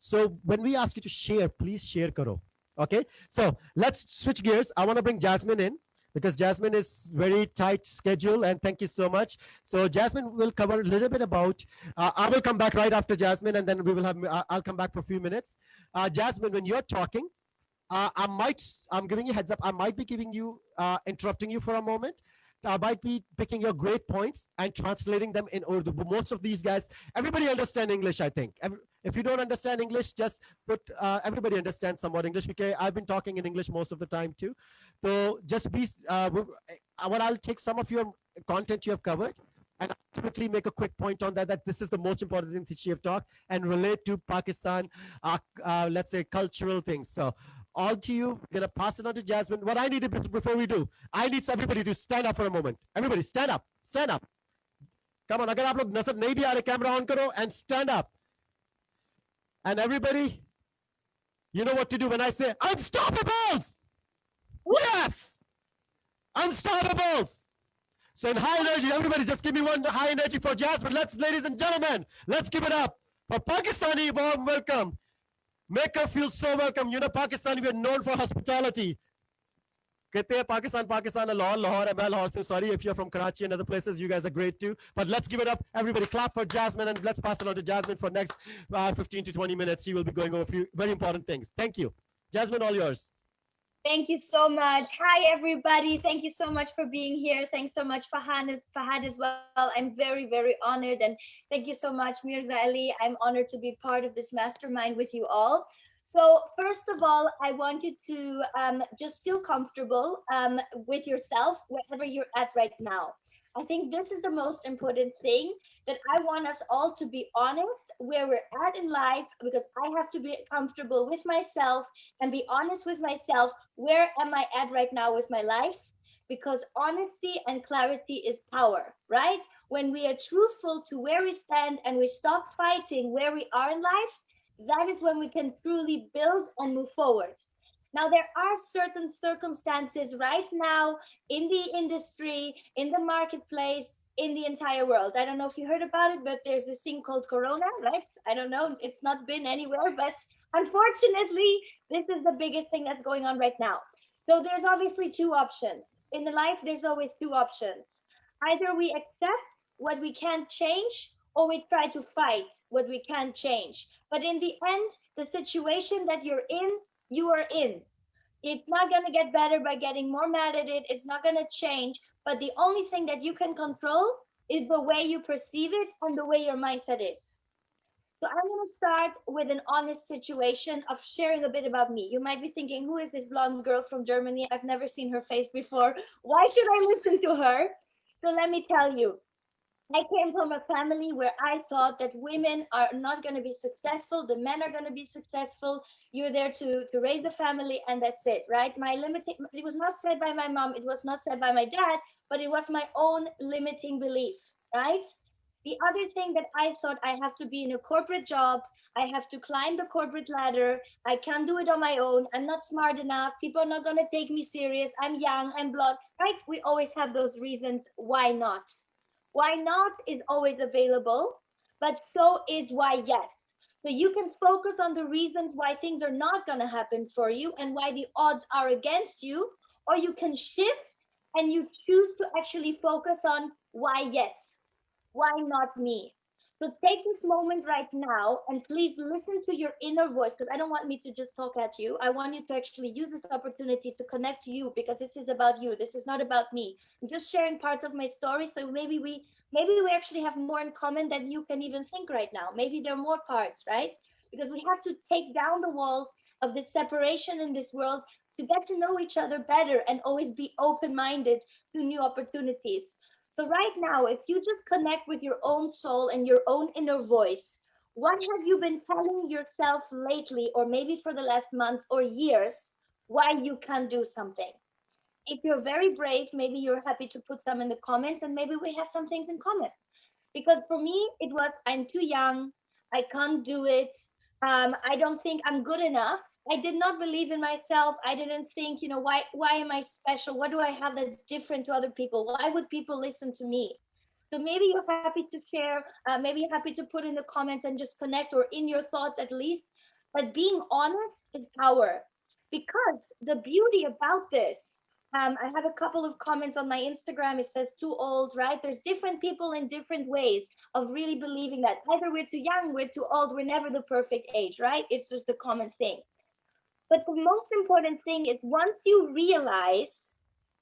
So when we ask you to share, please share karo. Okay? So let's switch gears. I want to bring Jasmine in because Jasmine is very tight schedule, and thank you so much. So Jasmine will cover a little bit about, I will come back right after Jasmine, and then we will have, I'll come back for a few minutes. Jasmine, when you're talking, I'm giving you a heads up. I might be interrupting you for a moment. I might be picking your great points and translating them in Urdu. But most of these guys, everybody understand English, I think. If you don't understand English, just put, everybody understands somewhat English, because I've been talking in English most of the time too. So just be, I'll take some of your content you have covered and I'll quickly make a quick point on that this is the most important thing that you have talked, and relate to Pakistan, let's say cultural things. So all to you. I'm going to pass it on to Jasmine. What I need before we do, I need everybody to stand up for a moment. Everybody stand up. Stand up. Come on. Agar aap log nazar nahi bhi aa rahe, camera on karo and stand up. And everybody, you know what to do when I say unstoppables. Yes. Unstoppables. So in high energy, everybody just give me one high energy for Jasmine. Ladies and gentlemen, let's give it up for Pakistani warm welcome. Make her feel so welcome. Pakistan, we are known for hospitality. Pakistan, Lahore, Lahore. So sorry if you're from Karachi and other places. You guys are great too. But let's give it up. Everybody clap for Jasmine, and let's pass it on to Jasmine for next 15 to 20 minutes. She will be going over a few very important things. Thank you. Jasmine, all yours. Thank you so much. Hi, everybody. Thank you so much for being here. Thanks so much, Fahad as well. I'm very, very honored. And thank you so much, Mirza Ali. I'm honored to be part of this mastermind with you all. So first of all, I want you to just feel comfortable with yourself wherever you're at right now. I think this is the most important thing, that I want us all to be honest where we're at in life, because I have to be comfortable with myself and be honest with myself. Where am I at right now with my life? Because honesty and clarity is power, right? When we are truthful to where we stand and we stop fighting where we are in life, that is when we can truly build and move forward. Now, there are certain circumstances right now in the industry, in the marketplace, in the entire world. I don't know if you heard about it, but there's this thing called Corona, right? I don't know. It's not been anywhere, but unfortunately, this is the biggest thing that's going on right now. So there's obviously two options. In the life, there's always two options. Either we accept what we can't change, or we try to fight what we can't change. But in the end, the situation that you're in, you are in. It's not going to get better by getting more mad at it. It's not going to change. But the only thing that you can control is the way you perceive it and the way your mindset is. So I'm going to start with an honest situation of sharing a bit about me. You might be thinking, who is this blonde girl from Germany? I've never seen her face before. Why should I listen to her? So let me tell you, I came from a family where I thought that women are not going to be successful, the men are going to be successful. You're there to raise the family, and that's it, right? My limiting, it was not said by my mom, it was not said by my dad, but it was my own limiting belief, right? The other thing that I thought, I have to be in a corporate job, I have to climb the corporate ladder, I can't do it on my own, I'm not smart enough, people are not going to take me serious, I'm young, I'm blonde, right? We always have those reasons why not. Why not is always available, but so is why yes. So you can focus on the reasons why things are not going to happen for you and why the odds are against you, or you can shift and you choose to actually focus on why yes. Why not me? So take this moment right now and please listen to your inner voice, because I don't want me to just talk at you. I want you to actually use this opportunity to connect to you, because this is about you. This is not about me. I'm just sharing parts of my story. So maybe we actually have more in common than you can even think right now. Maybe there are more parts, right? Because we have to take down the walls of the separation in this world to get to know each other better and always be open-minded to new opportunities. So right now, if you just connect with your own soul and your own inner voice, what have you been telling yourself lately, or maybe for the last months or years, why you can't do something? If you're very brave, maybe you're happy to put some in the comments, and maybe we have some things in common. Because for me, it was, I'm too young, I can't do it, I don't think I'm good enough. I did not believe in myself. I didn't think, why am I special? What do I have that's different to other people? Why would people listen to me? So maybe you're happy to share, maybe you're happy to put in the comments and just connect, or in your thoughts at least. But being honest is power, because the beauty about this, I have a couple of comments on my Instagram. It says too old, right? There's different people in different ways of really believing that either we're too young, we're too old, we're never the perfect age, right? It's just a common thing. But the most important thing is, once you realize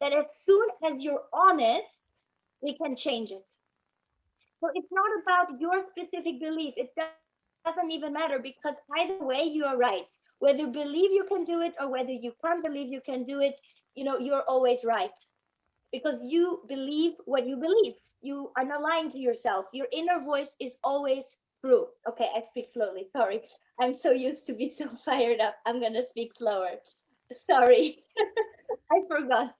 that as soon as you're honest, we can change it. So it's not about your specific belief. It doesn't even matter, because either way, you are right. Whether you believe you can do it or whether you can't believe you can do it, you're always right, because you believe what you believe. You are not lying to yourself. Your inner voice is always true. Okay, I speak slowly. Sorry. I'm so used to be so fired up. I'm going to speak slower. Sorry. I forgot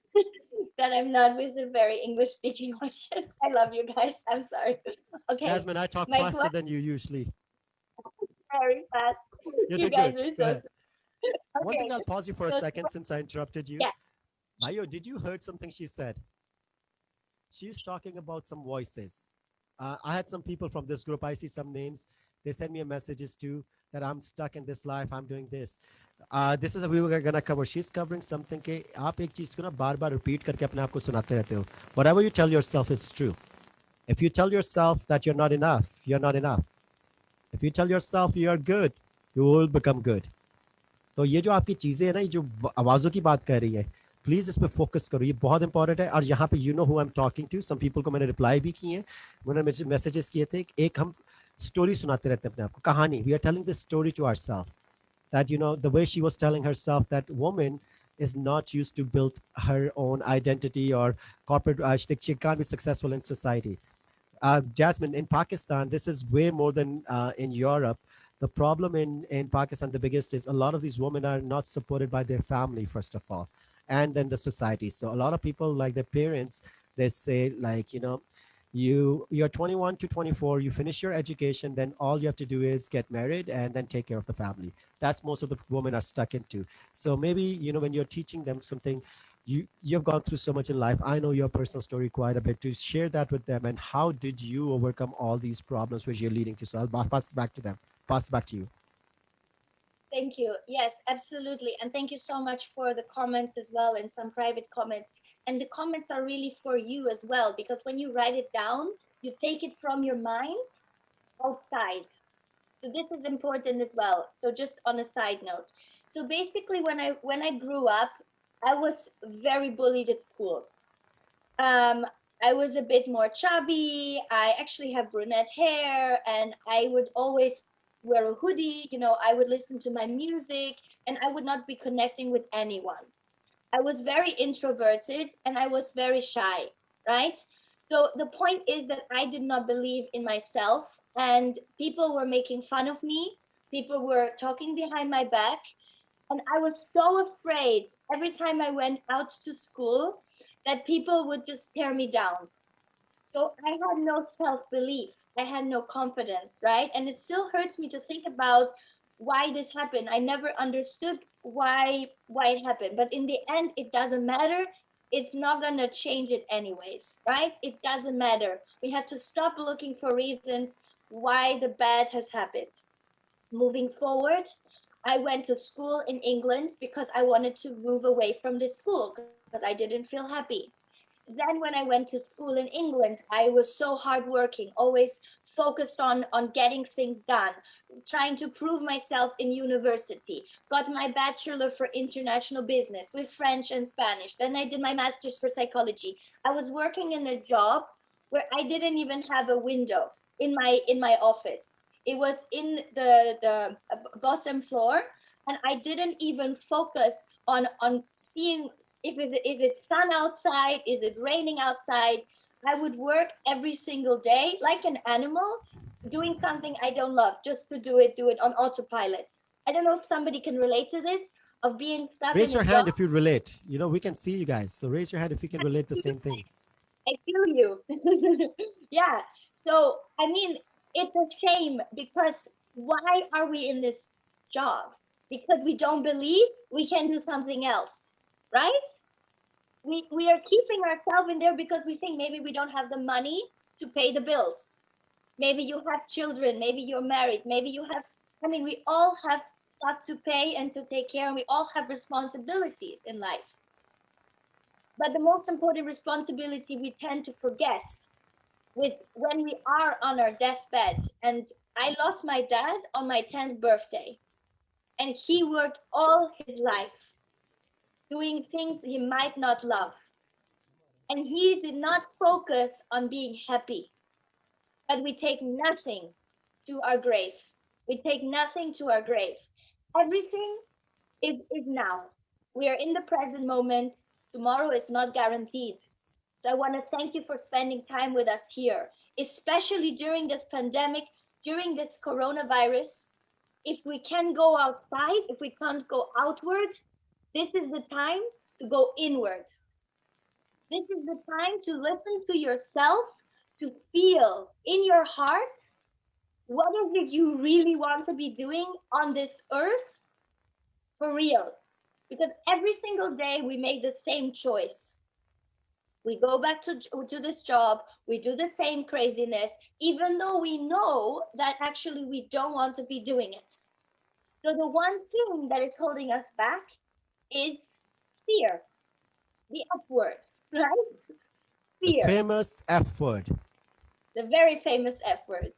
that I'm not with a very English speaking audience. I love you guys. I'm sorry. Okay. Jasmine, I talk My faster question than you usually. very fast. You You did guys good. are Go so ahead. sweet. One thing Okay. I'll pause you for a So second since I interrupted you. yeah. Mayo, did you heard something she said? She's talking about some voices. I had some people from this group. I see some names. They send me a messages too that I'm stuck in this life. I'm doing this. This is we were gonna cover. She's covering something कि आप एक चीज को ना बार-बार repeat करके अपने आप को सुनाते रहते हो. Whatever you tell yourself is true. If you tell yourself that you're not enough, you're not enough. If you tell yourself you are good, you will become good. तो ये जो आपकी चीज़ें हैं ना, ये जो आवाज़ों की बात कर रही है, प्लीज़ इस पे फोकस करो, ये बहुत इंपॉर्टेंट है. और यहाँ पे you know who I am talking to, some people को मैंने रिप्लाई भी किए हैं, उन्होंने मुझे मैसेजेस किए थे. एक हम स्टोरी सुनाते रहते हैं अपने आप को, कहानी. We are telling this story to ourselves that the way she was telling herself that woman is not used to build her own identity or corporate, she can't be successful in society. Jasmine, in Pakistan, this is way more than in Europe. The problem in Pakistan, the biggest is a lot of these women are not supported by their family, first of all, and then the society. So a lot of people, like their parents, they say like, you're 21 to 24, you finish your education, then all you have to do is get married and then take care of the family. That's most of the women are stuck into. So maybe, when you're teaching them something, you've gone through so much in life. I know your personal story quite a bit, to share that with them, and how did you overcome all these problems which you're leading to. So I'll pass it back to them, pass it back to you. Thank you. Yes, absolutely. And thank you so much for the comments as well, and some private comments. And the comments are really for you as well, because when you write it down, you take it from your mind outside. So this is important as well. So just on a side note. So basically, when I grew up, I was very bullied at school. Um, I was a bit more chubby. I actually have brunette hair, and I would always wear a hoodie. I would listen to my music, and I would not be connecting with anyone. I was very introverted and I was very shy, right? So the point is that I did not believe in myself, and people were making fun of me. People were talking behind my back, and I was so afraid every time I went out to school that people would just tear me down. So I had no self belief. I had no confidence, right? And it still hurts me to think about why this happened. I never understood why it happened. But in the end, it doesn't matter. It's not gonna change it anyways, right? It doesn't matter. We have to stop looking for reasons why the bad has happened. Moving forward, I went to school in England because I wanted to move away from this school because I didn't feel happy. Then when I went to school in England, I was so hardworking, always focused on getting things done, trying to prove myself in university. Got my bachelor for international business with French and Spanish. Then I did my master's for psychology. I was working in a job where I didn't even have a window in my office. It was in the bottom floor, and I didn't even focus on seeing if it's sun outside, is it raining outside. I would work every single day like an animal, doing something I don't love just to do it on autopilot. I don't know if somebody can relate to this, of being stuck Raise in your a job. hand if you relate. We can see you guys. So raise your hand if you can relate the same thing. I feel you. Yeah. So, I mean, it's a shame because why are we in this job? Because we don't believe we can do something else, right? We are keeping ourselves in there because we think maybe we don't have the money to pay the bills. Maybe you have children, maybe you're married, maybe you have, I mean, we all have stuff to pay and to take care, and we all have responsibilities in life. But the most important responsibility we tend to forget with when we are on our deathbed. And I lost my dad on my 10th birthday, and he worked all his life doing things he might not love. And he did not focus on being happy. But we take nothing to our grave. We take nothing to our grave. Everything is now. We are in the present moment. Tomorrow is not guaranteed. So I want to thank you for spending time with us here, especially during this pandemic, during this coronavirus. If we can go outside, if we can't go outward, this is the time to go inward. This is the time to listen to yourself, to feel in your heart what is it you really want to be doing on this earth for real. Because every single day we make the same choice. We go back to this job, we do the same craziness, even though we know that actually we don't want to be doing it. So the one thing that is holding us back is fear, the F word, right? The Fear, famous F word. the very famous F word.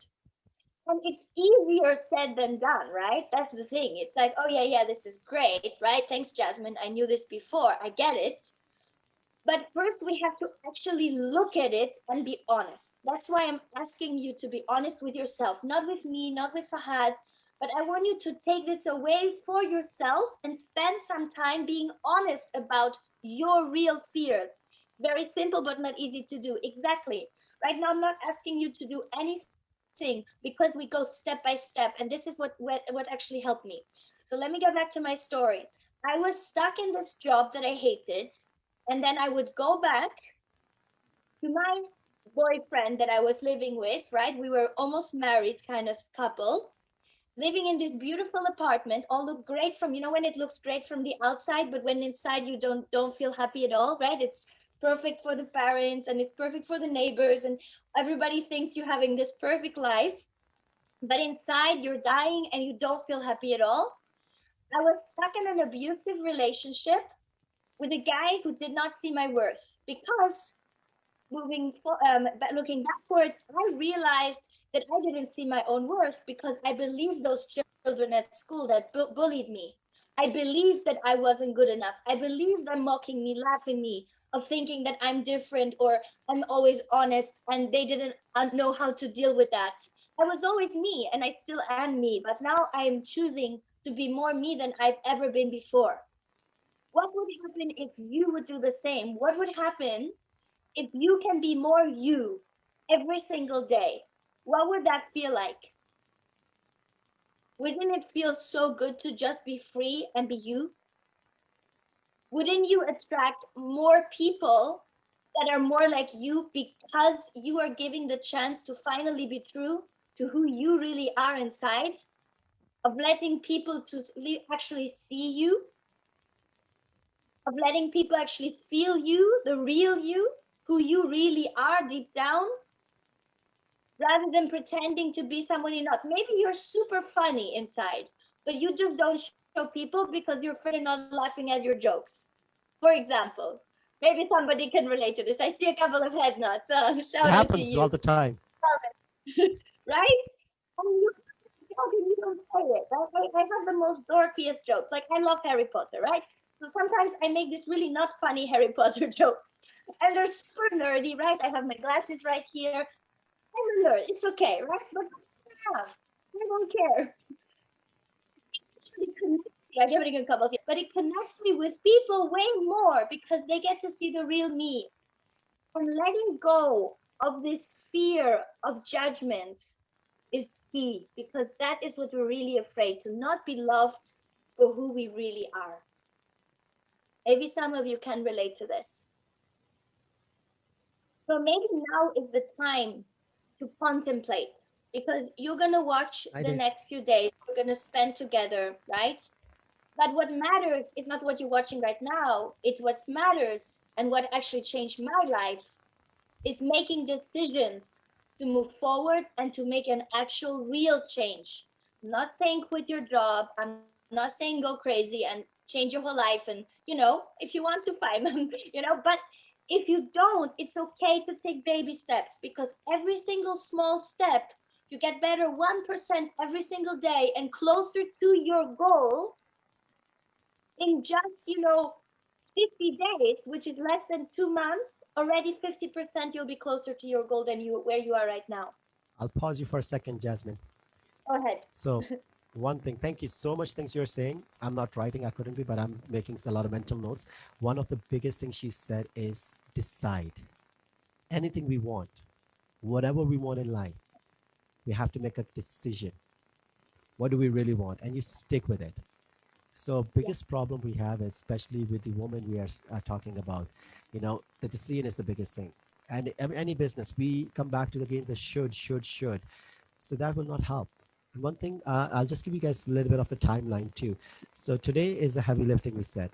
And it's easier said than done, right? That's the thing. It's like, oh, yeah, yeah, this is great, right? Thanks, Jasmine. I knew this before. I get it. But first, we have to actually look at it and be honest. That's why I'm asking you to be honest with yourself, not with me, not with Fahad, but I want you to take this away for yourself and spend some time being honest about your real fears. Very simple, but not easy to do. Exactly. Right now, I'm not asking you to do anything because we go step by step, and this is what actually helped me. So let me get back to my story. I was stuck in this job that I hated, and then I would go back to my boyfriend that I was living with, right? We were almost married kind of couple, living in this beautiful apartment. All look great from, when it looks great from the outside, but when inside you don't feel happy at all, right? It's perfect for the parents and it's perfect for the neighbors, and everybody thinks you're having this perfect life, but inside you're dying and you don't feel happy at all. I was stuck in an abusive relationship with a guy who did not see my worth because looking backwards, I realized that I didn't see my own worth because I believed those children at school that bullied me. I believed that I wasn't good enough. I believed them mocking me, laughing me, of thinking that I'm different or I'm always honest, and they didn't know how to deal with that. I was always me, and I still am me, but now I am choosing to be more me than I've ever been before. What would happen if you would do the same? What would happen if you can be more you every single day? What would that feel like? Wouldn't it feel so good to just be free and be you? Wouldn't you attract more people that are more like you because you are giving the chance to finally be true to who you really are inside, of letting people to actually see you, of letting people actually feel you, the real you, who you really are deep down, rather than pretending to be someone you're not. Maybe you're super funny inside, but you just don't show people because you're afraid of not laughing at your jokes. For example, maybe somebody can relate to this. I see a couple of head nods. It Shout out to happens you, all the time. right? And you joke and you don't say it. Right? I have the most dorkiest jokes. Like I love Harry Potter, right? So sometimes I make this really not funny Harry Potter jokes, and they're super nerdy, right? I have my glasses right here. I'm a nerd. It's okay, right? But that's what I have. I don't care. It connects me. I'm giving a couple of years, but it connects me with people way more because they get to see the real me. And letting go of this fear of judgments is key because that is what we're really afraid to not be loved for who we really are. Maybe some of you can relate to this. So maybe now is the time to contemplate because you're going to watch I the did. next few days. We're going to spend together, right? But what matters is not what you're watching right now. It's what matters and what actually changed my life is making decisions to move forward and to make an actual real change. I'm not saying quit your job. I'm not saying go crazy and change your whole life. And, if you want to, fine, but if you don't, it's okay to take baby steps because every single small step, you get better 1% every single day and closer to your goal in just 50 days, which is less than 2 months. Already 50% you'll be closer to your goal than you where you are right now. I'll pause you for a second, Jasmine. Go ahead. So, one thing, thank you so much. Things you're saying. I'm not writing, I couldn't be, but I'm making a lot of mental notes. One of the biggest things she said is decide anything we want, whatever we want in life. We have to make a decision. What do we really want? And you stick with it. So Yeah. biggest problem we have, especially with the woman we are talking about, the decision is the biggest thing. And any business, we come back to again the should. So that will not help. And one thing, I'll just give you guys a little bit of the timeline too. So today is the heavy lifting we said.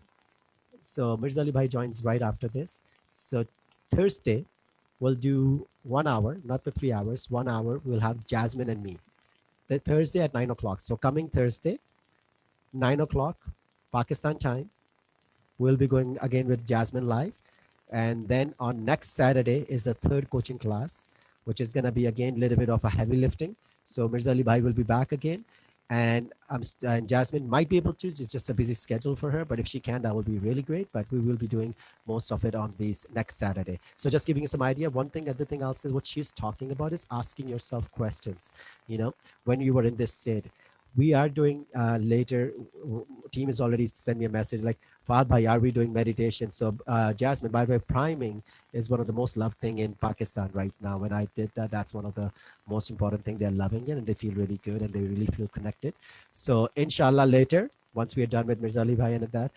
So Mirza Ali Bhai joins right after this. So Thursday, we'll do 1 hour, not the 3 hours. 1 hour, we'll have Jasmine and me. The Thursday at 9 o'clock. So coming Thursday, 9 o'clock, Pakistan time. We'll be going again with Jasmine live. And then on next Saturday is the third coaching class, which is going to be again a little bit of a heavy lifting. So Mirza Ali Bhai will be back again. And Jasmine might be able to, it's just a busy schedule for her, but if she can, that would be really great. But we will be doing most of it on these next Saturday. So just giving you some idea. One thing, other thing else is what she's talking about is asking yourself questions, when you were in this state. We are doing later, team has already sent me a message like, Fahad bhai, are we doing meditation? So Jasmine, by the way, priming is one of the most loved thing in Pakistan right now. When I did that, that's one of the most important thing. They're loving it and they feel really good and they really feel connected. So inshallah later, once we are done with Mirza Ali bhai and that,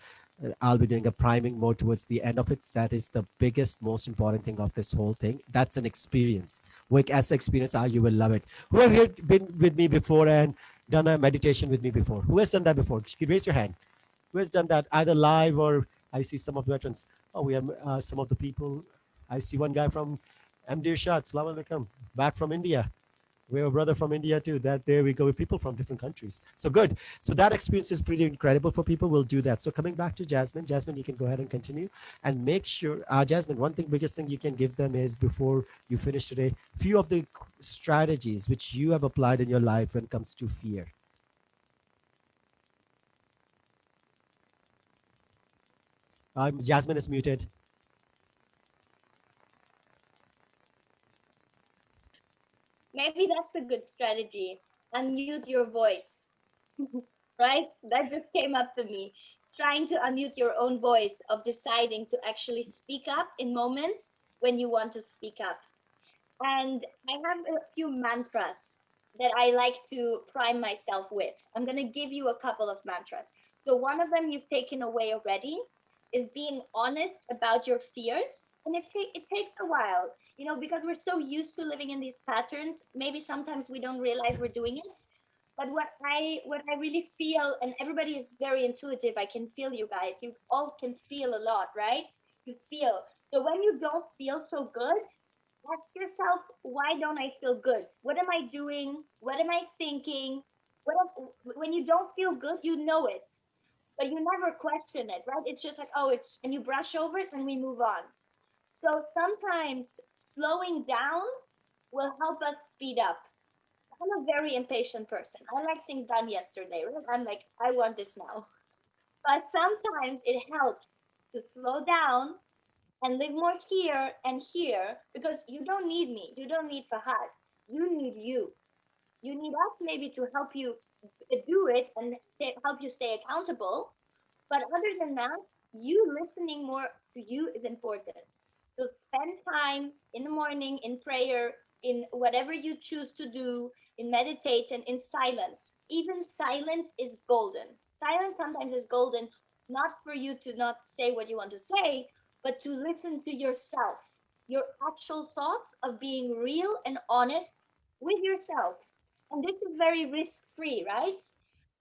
I'll be doing a priming more towards the end of it. That is the biggest, most important thing of this whole thing. That's an experience. Work as an experience, you will love it. Who have here been with me before and done a meditation with me before? Who has done that before? You can raise your hand. Who has done that either live or I see some of the veterans. Oh, we have some of the people. I see one guy from MD Shad, Salaam Alaikum, back from India. We have a brother from India too. That there we go with people from different countries. So good. So that experience is pretty incredible for people. We'll do that. So coming back to Jasmine, you can go ahead and continue and make sure, Jasmine, one thing, biggest thing you can give them is before you finish today, few of the strategies which you have applied in your life when it comes to fear. Jasmine is muted. Maybe that's a good strategy. Unmute your voice, right? That just came up to me. Trying to unmute your own voice of deciding to actually speak up in moments when you want to speak up. And I have a few mantras that I like to prime myself with. I'm going to give you a couple of mantras. So, one of them you've taken away already is being honest about your fears. And it takes a while, because we're so used to living in these patterns. Maybe sometimes we don't realize we're doing it. But what I really feel, and everybody is very intuitive. I can feel you guys. You all can feel a lot, right? You feel. So when you don't feel so good, ask yourself, why don't I feel good? What am I doing? What am I thinking? When you don't feel good, you know it, but you never question it, right? It's just like, oh, and you brush over it and we move on. So sometimes slowing down will help us speed up. I'm a very impatient person. I like things done yesterday, right? I'm like, I want this now. But sometimes it helps to slow down and live more here and here, because you don't need me. You don't need Fahad. You need you. You need us maybe to help you do it and help you stay accountable. But other than that, you listening more to you is important. So spend time in the morning in prayer, in whatever you choose to do, in meditate and in silence. Even silence is golden. Silence sometimes is golden, not for you to not say what you want to say, but to listen to yourself, your actual thoughts of being real and honest with yourself. And this is very risk free, right?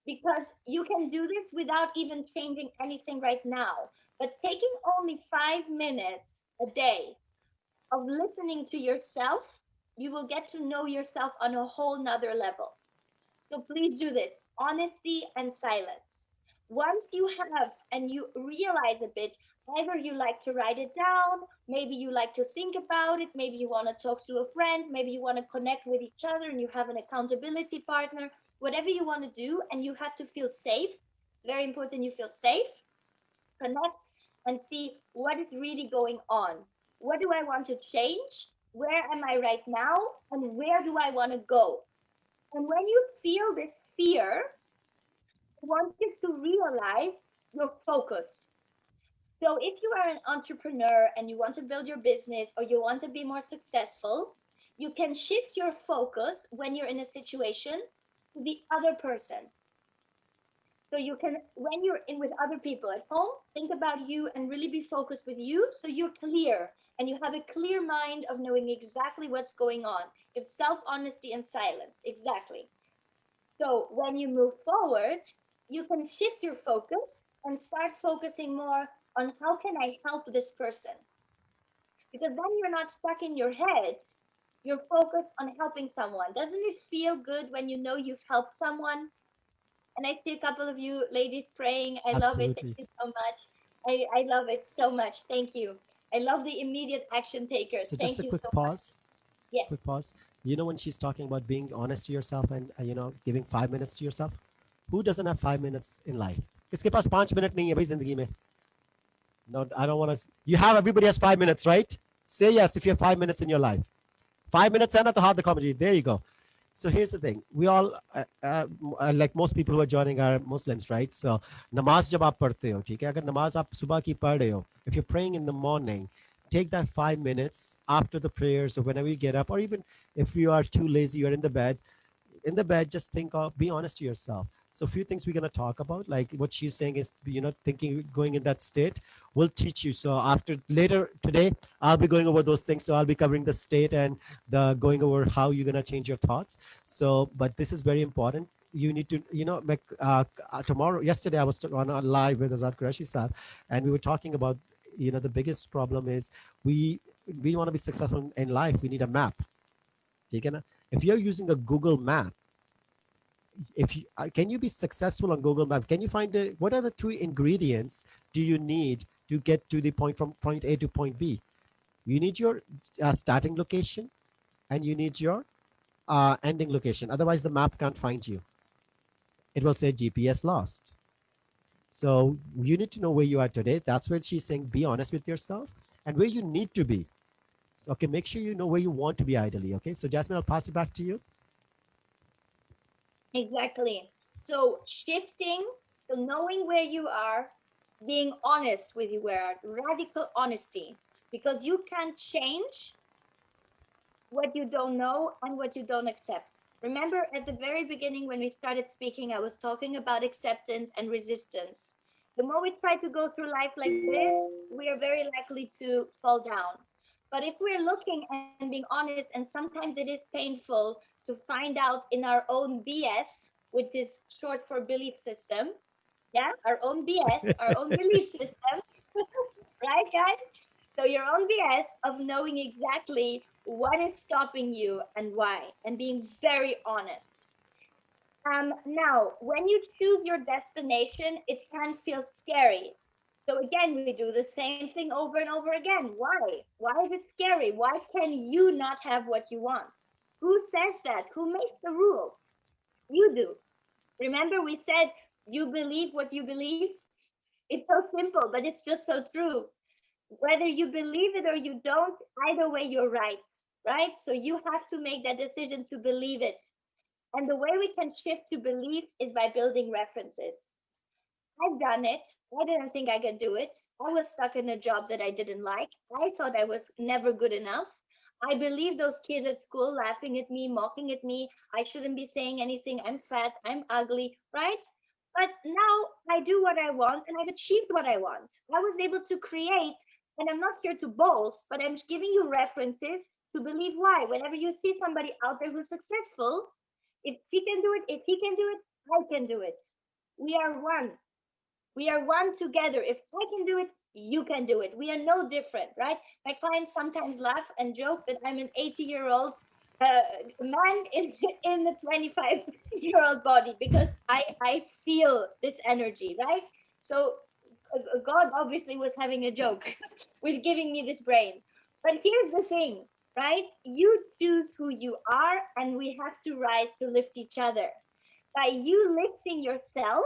Because you can do this without even changing anything right now. But taking only 5 minutes a day of listening to yourself, you will get to know yourself on a whole nother level. So please do this, honesty and silence. Once you have and you realize a bit, either you like to write it down, maybe you like to think about it, maybe you want to talk to a friend, maybe you want to connect with each other and you have an accountability partner, whatever you want to do, and you have to feel safe. Very important you feel safe. Connect and see what is really going on. What do I want to change? Where am I right now? And where do I want to go? And when you feel this fear, I want you to realize your focus. So if you are an entrepreneur and you want to build your business or you want to be more successful, you can shift your focus when you're in a situation to the other person. So you can, when you're in with other people at home, think about you and really be focused with you so you're clear and you have a clear mind of knowing exactly what's going on. You have self honesty and silence. Exactly. So when you move forward, you can shift your focus and start focusing more on how can I help this person? Because then you're not stuck in your head. You're focused on helping someone. Doesn't it feel good when you know you've helped someone? And I see a couple of you ladies praying. I love it. Thank Absolutely. you so much. I love it so much. Thank you. I love the immediate action takers. So just Thank a you quick so much. pause. Yes. Quick pause. You know when she's talking about being honest to yourself and giving 5 minutes to yourself, who doesn't have 5 minutes in life? किसके पास 5 minute नहीं है भाई जिंदगी में? No, I don't want to. You have, everybody has 5 minutes, right? Say yes if you have 5 minutes in your life. 5 minutes है ना तो हाथ दिखाओ मुझे. There you go. So here's the thing. We all, like most people who are joining are Muslims, right? So namaz जब आप पढ़ते हो, ठीक है? अगर नमाज आप सुबह की पढ़ रहे हो, if you're praying in the morning, take that 5 minutes after the prayers or whenever you get up, or even if you are too lazy, you're in the bed, just think of, be honest to yourself. So a few things we're going to talk about, like what she's saying is, thinking, going in that state, will teach you. So after later today, I'll be going over those things. So I'll be covering the state and the going over how you're going to change your thoughts. So, but this is very important. You need to, tomorrow, yesterday I was on a live with Azad Qureshi Sahab, and we were talking about, the biggest problem is we want to be successful in life. We need a map. If you're using a Google map, if you can you be successful on Google Map? Can you find what are the two ingredients do you need to get to the point from point A to point B? You need your starting location and you need your ending location. Otherwise, the map can't find you. It will say GPS lost. So you need to know where you are today. That's where she's saying be honest with yourself and where you need to be. So, okay, make sure you know where you want to be ideally. Okay, so Jasmine, I'll pass it back to you. Exactly. So shifting to knowing where you are, being honest with you where are, radical honesty, because you can't change what you don't know and what you don't accept. Remember at the very beginning when we started speaking, I was talking about acceptance and resistance. The more we try to go through life like this, we are very likely to fall down. But if we're looking and being honest, and sometimes it is painful to find out in our own BS, which is short for belief system, yeah, our own BS, our own belief system, right, guys? So your own BS of knowing exactly what is stopping you and why, and being very honest. Now, when you choose your destination, it can feel scary. So again, we do the same thing over and over again. Why? Why is it scary? Why can you not have what you want? Who says that? Who makes the rules? You do. Remember, we said you believe what you believe? It's so simple, but it's just so true. Whether you believe it or you don't, either way, you're right, right? So you have to make that decision to believe it. And the way we can shift to belief is by building references. I've done it. I didn't think I could do it. I was stuck in a job that I didn't like. I thought I was never good enough. I believed those kids at school laughing at me, mocking at me. I shouldn't be saying anything. I'm fat. I'm ugly, right? But now I do what I want and I've achieved what I want. I was able to create, and I'm not here to boast, but I'm giving you references to believe why. Whenever you see somebody out there who's successful, if she can do it, if he can do it, I can do it. We are one. We are one together. If I can do it, you can do it. We are no different, right? My clients sometimes laugh and joke that I'm an 80-year-old man in in the 25-year-old body because I feel this energy, right? So God obviously was having a joke with giving me this brain. But here's the thing, right? You choose who you are, and we have to rise to lift each other. By you lifting yourself,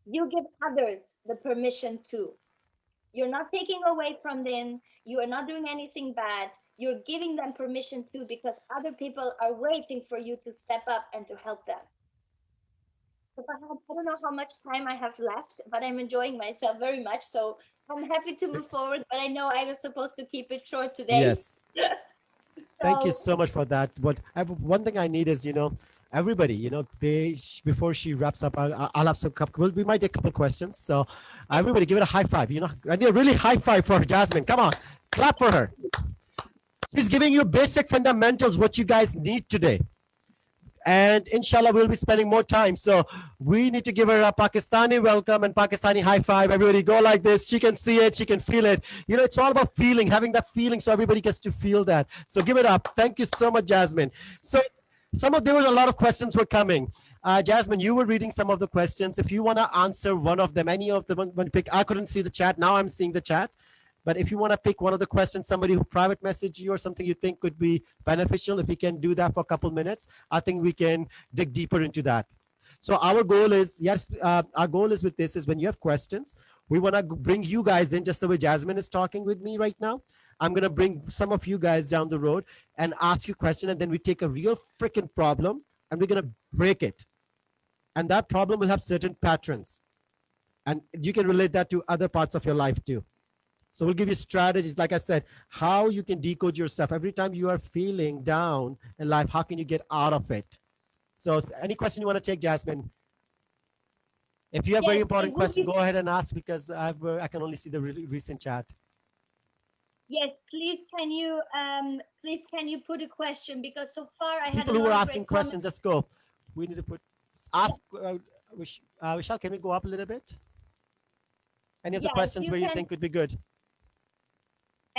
you give others the permission to. You're not taking away from them. You are not doing anything bad. You're giving them permission to because other people are waiting for you to step up and to help them. So I don't know how much time I have left, but I'm enjoying myself very much. So I'm happy to move forward, but I know I was supposed to keep it short today. Yes. Thank you So so much for that. But one thing I need is, everybody, before she wraps up, I'll have some couple. Well, we might take a couple questions. So, everybody, give it a high five. I need a really high five for Jasmine. Come on, clap for her. She's giving you basic fundamentals, what you guys need today. And inshallah, we'll be spending more time. So we need to give her a Pakistani welcome and Pakistani high five. Everybody go like this. She can see it. She can feel it. It's all about feeling, having that feeling so everybody gets to feel that. So give it up. Thank you so much, Jasmine. So there was a lot of questions were coming. Jasmine, you were reading some of the questions. If you want to answer one of them, any of them, when pick, I couldn't see the chat. Now I'm seeing the chat. But if you want to pick one of the questions, somebody who private messaged you or something you think could be beneficial, if we can do that for a couple minutes, I think we can dig deeper into that. So our goal is, our goal is with this is when you have questions, we want to bring you guys in just the way Jasmine is talking with me right now. I'm going to bring some of you guys down the road and ask you a question, and then we take a real freaking problem and we're going to break it. And that problem will have certain patterns. And you can relate that to other parts of your life too. So we'll give you strategies, like I said, how you can decode yourself. Every time you are feeling down in life, how can you get out of it? So any question you want to take, Jasmine? If you have very important question, go ahead and ask because I can only see the recent chat. Yes, please can you put a question, because so far I had people who are asking questions. Just go. We need to ask. Vishal, can we go up a little bit? Any of the questions where you think would be good?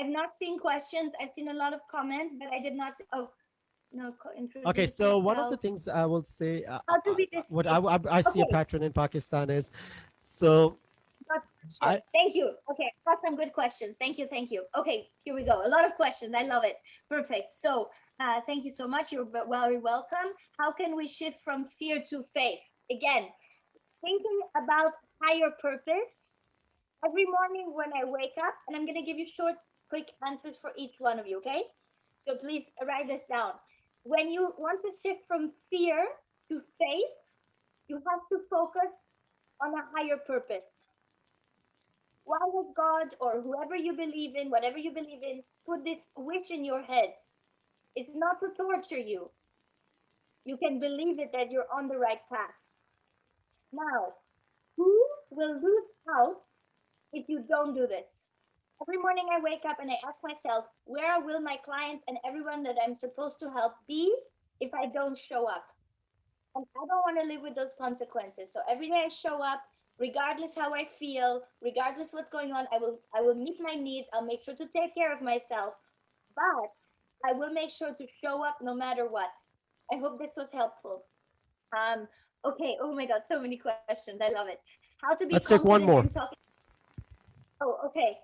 I've not seen questions. I've seen a lot of comments, but I did not. Oh, no. Okay, so one of the things I will say, what I see a pattern in Pakistan is, so. Thank you. Okay, got some good questions. Thank you. Okay, here we go. A lot of questions. I love it. Perfect. So thank you so much. You're very welcome. How can we shift from fear to faith? Again, thinking about higher purpose every morning when I wake up, and I'm going to give you short, quick answers for each one of you, okay? So please write this down. When you want to shift from fear to faith, you have to focus on a higher purpose. Why has God or whoever you believe in, whatever you believe in, put this wish in your head? It's not to torture you. You can believe it that you're on the right path. Now, who will lose out if you don't do this? Every morning I wake up and I ask myself, where will my clients and everyone that I'm supposed to help be if I don't show up? And I don't want to live with those consequences. So every day I show up, regardless how I feel, regardless what's going on, I will meet my needs. I'll make sure to take care of myself, but I will make sure to show up no matter what. I hope this was helpful. Um, okay. Oh my God, so many questions. I love it. How to be Let's take confident one in more. talking. Oh, okay.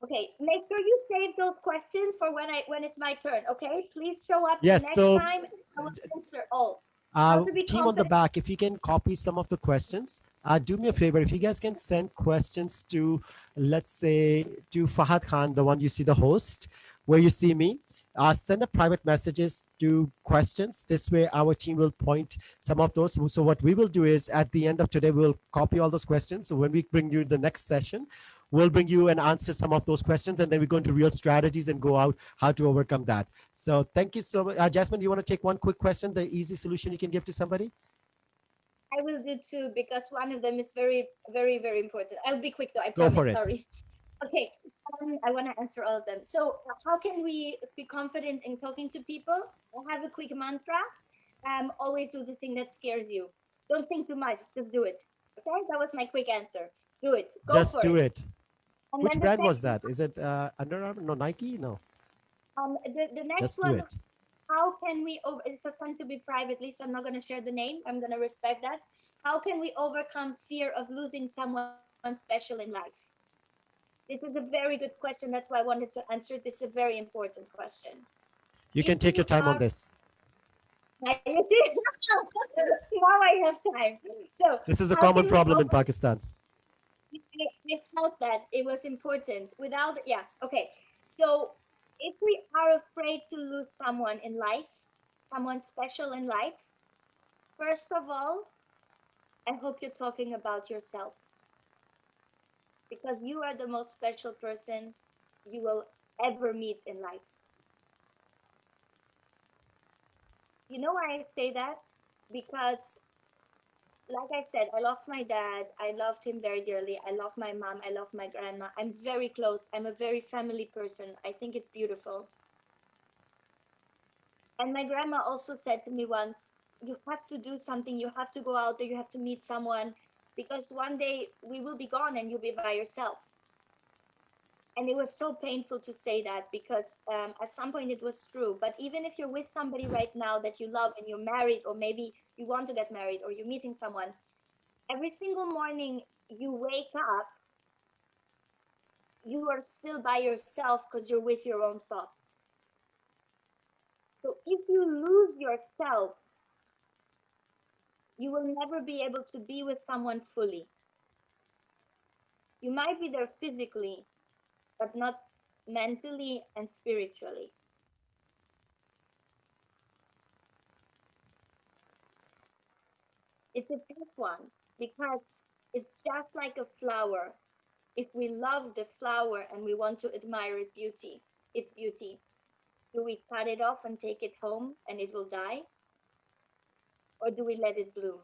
Okay. Make sure you save those questions for when it's my turn. Okay. Please show up Yes, next so time. I will answer all. How to be team on the confident. back, if you can copy some of the questions, do me a favor. If you guys can send questions to, let's say, to Fahad Khan, the one you see the host, where you see me, send a private messages to questions. This way, our team will point some of those. So what we will do is at the end of today, we'll copy all those questions. So when we bring you the next session, we'll bring you and answer some of those questions, and then we go into real strategies and go out how to overcome that. So thank you so much. Jasmine, you want to take one quick question, the easy solution you can give to somebody? I will do two because one of them is very, very, very important. I'll be quick though, I Go for promise. it. Sorry. Okay. I want to answer all of them. So, how can we be confident in talking to people? I have a quick mantra. Always do the thing that scares you. Don't think too much. Just do it. Okay. That was my quick answer. Do it. Go Just for do it. it. And Which then the brand was second, that? Is it Under Armour? No, Nike? No, the next just do one. it. How can we over? It's going to be privately, so I'm not going to share the name. I'm going to respect that. How can we overcome fear of losing someone special in life? This is a very good question. That's why I wanted to answer. This is a very important question. You If can take you your time are, on this. now you see, now I have time. So, This is a how common can we problem in over? Pakistan. I felt that it was important. Without, yeah, okay. So, if we are afraid to lose someone in life, someone special in life, first of all, I hope you're talking about yourself because you are the most special person you will ever meet in life. You know why I say that? Because, like I said, I lost my dad. I loved him very dearly. I love my mom. I love my grandma. I'm very close. I'm a very family person. I think it's beautiful. And my grandma also said to me once, you have to do something. You have to go out there. You have to meet someone because one day we will be gone and you'll be by yourself. And it was so painful to say that because at some point it was true. But even if you're with somebody right now that you love and you're married, or maybe you want to get married, or you're meeting someone, every single morning you wake up, you are still by yourself because you're with your own thoughts. So if you lose yourself, you will never be able to be with someone fully. You might be there physically, but not mentally and spiritually. It's a tough one because it's just like a flower. If we love the flower and we want to admire its beauty, do we cut it off and take it home and it will die? Or do we let it bloom?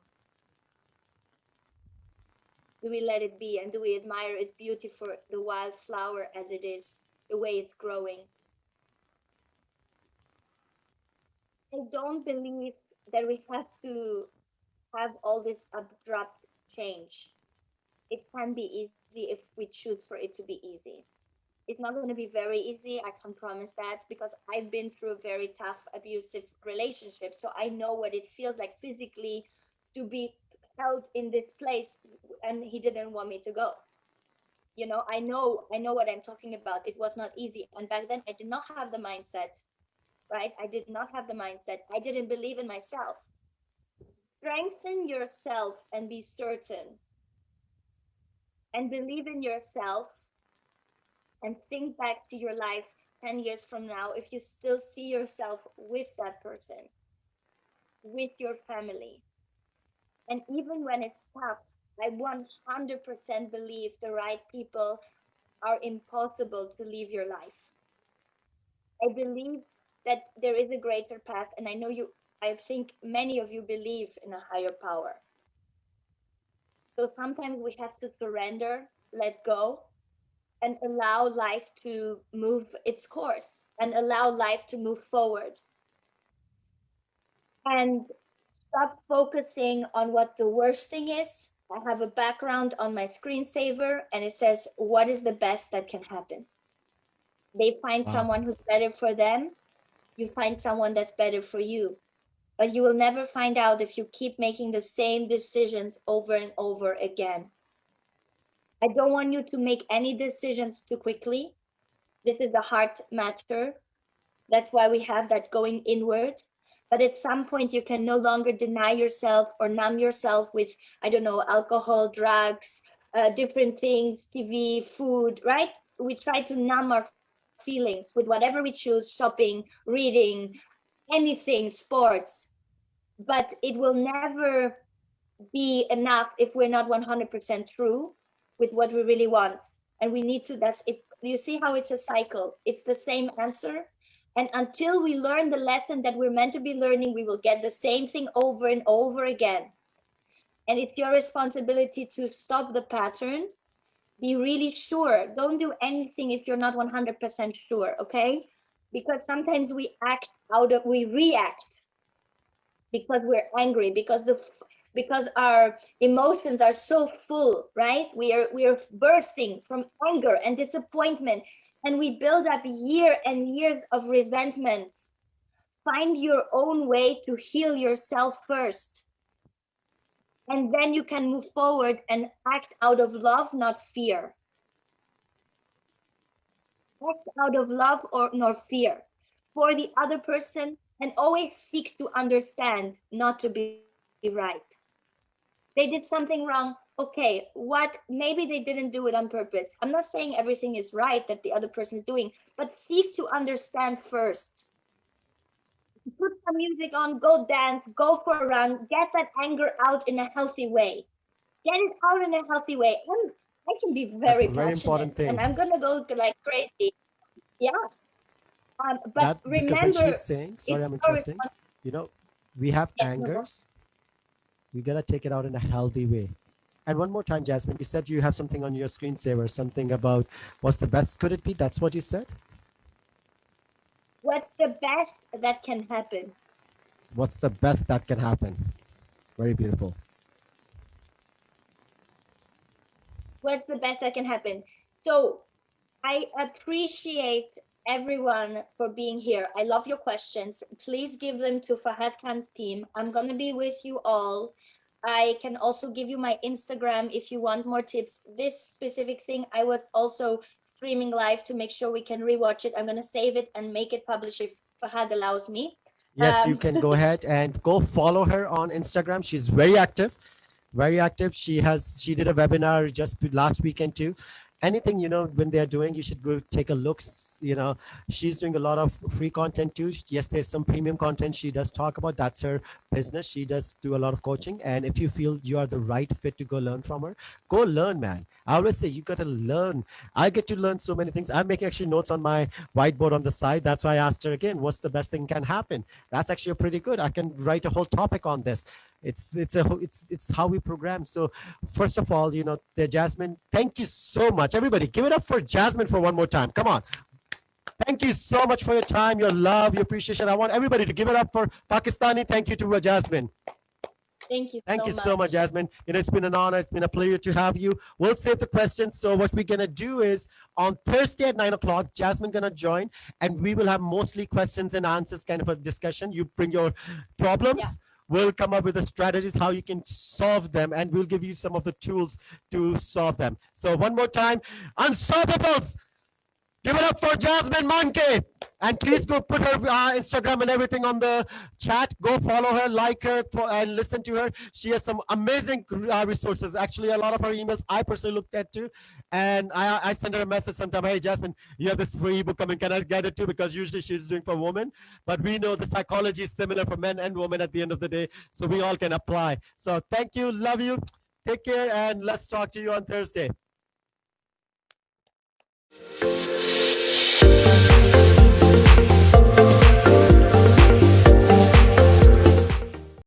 Do we let it be and do we admire its beauty for the wild flower as it is, the way it's growing? I don't believe that we have to have all this abrupt change. It can be easy if we choose for it to be easy. It's not going to be very easy, I can promise that, because I've been through a very tough, abusive relationship. So I know what it feels like physically to be held in this place and he didn't want me to go. I know what I'm talking about. It was not easy. And back then I did not have the mindset, right? I did not have the mindset. I didn't believe in myself. strengthen yourself and be certain, and believe in yourself, and think back to your life 10 years from now, if you still see yourself with that person, with your family. And even when it's tough, I 100% believe the right people are impossible to leave your life. I believe that there is a greater path, and I think many of you believe in a higher power. So sometimes we have to surrender, let go, and allow life to move its course and allow life to move forward. And stop focusing on what the worst thing is. I have a background on my screensaver and it says, what is the best that can happen? They find Wow. someone who's better for them. You find someone that's better for you. But you will never find out if you keep making the same decisions over and over again. I don't want you to make any decisions too quickly. This is a heart matter. That's why we have that going inward. But at some point, you can no longer deny yourself or numb yourself with, I don't know, alcohol, drugs, different things, TV, food, right? We try to numb our feelings with whatever we choose, shopping, reading, anything, sports. But it will never be enough if we're not 100% true with what we really want. And we need to, that's it. You see how it's a cycle? It's the same answer. And until we learn the lesson that we're meant to be learning, we will get the same thing over and over again. And it's your responsibility to stop the pattern. Be really sure. Don't do anything if you're not 100% sure, okay? Because sometimes we react because we're angry, because our emotions are so full, right? We are bursting from anger and disappointment, and we build up years and years of resentment. Find your own way to heal yourself first, and then you can move forward and act out of love, not fear. Act out of love or nor fear for the other person, and always seek to understand, not to be right. They did something wrong. Okay, maybe they didn't do it on purpose. I'm not saying everything is right that the other person is doing, but seek to understand first. Put some music on, go dance, go for a run, get that anger out in a healthy way. Get it out in a healthy way. And I can be That's very a very passionate important thing. and I'm gonna go like crazy. Yeah. But That because when she's remember, saying, sorry, it's I'm your interrupting. responsibility. You know, we have Yeah, no, go. angers. We gotta take it out in a healthy way. And one more time, Jasmine, you said you have something on your screensaver, something about what's the best could it be? That's what you said? What's the best that can happen? What's the best that can happen? Very beautiful. What's the best that can happen? So I appreciate everyone for being here. I love your questions. Please give them to Fahad Khan's team. I'm going to be with you all. I can also give you my Instagram if you want more tips. This specific thing, I was also streaming live to make sure we can rewatch it. I'm going to save it and make it publish if Fahad allows me. Yes, you can go ahead and go follow her on Instagram. She's very active, very active. She did a webinar just last weekend too. Anything, when they're doing, you should go take a look. She's doing a lot of free content too. Yes, there's some premium content she does talk about. That's her business. She does do a lot of coaching. And if you feel you are the right fit to go learn from her, go learn, man. I always say you got to learn. I get to learn so many things. I'm making actually notes on my whiteboard on the side. That's why I asked her again, what's the best thing can happen? That's actually pretty good. I can write a whole topic on this. It's how we program. So first of all, the Jasmine, thank you so much. Everybody give it up for Jasmine for one more time. Come on. Thank you so much for your time, your love, your appreciation. I want everybody to give it up for Pakistani. Thank you to Jasmine. Thank you. Thank you so much, Jasmine. It's been an honor. It's been a pleasure to have you. We'll save the questions. So what we're going to do is on Thursday at 9 o'clock, Jasmine going to join and we will have mostly questions and answers kind of a discussion. You bring your problems. Yeah. We'll come up with the strategies, how you can solve them, and we'll give you some of the tools to solve them. So one more time, Unstoppables. Give it up for Jasmine Manke. And please go put her Instagram and everything on the chat. Go follow her, like her, and listen to her. She has some amazing resources. Actually, a lot of her emails I personally looked at too. And I send her a message sometime. Hey, Jasmine, you have this free ebook coming. Can I get it too? Because usually she's doing for women. But we know the psychology is similar for men and women at the end of the day. So we all can apply. So thank you. Love you. Take care. And let's talk to you on Thursday.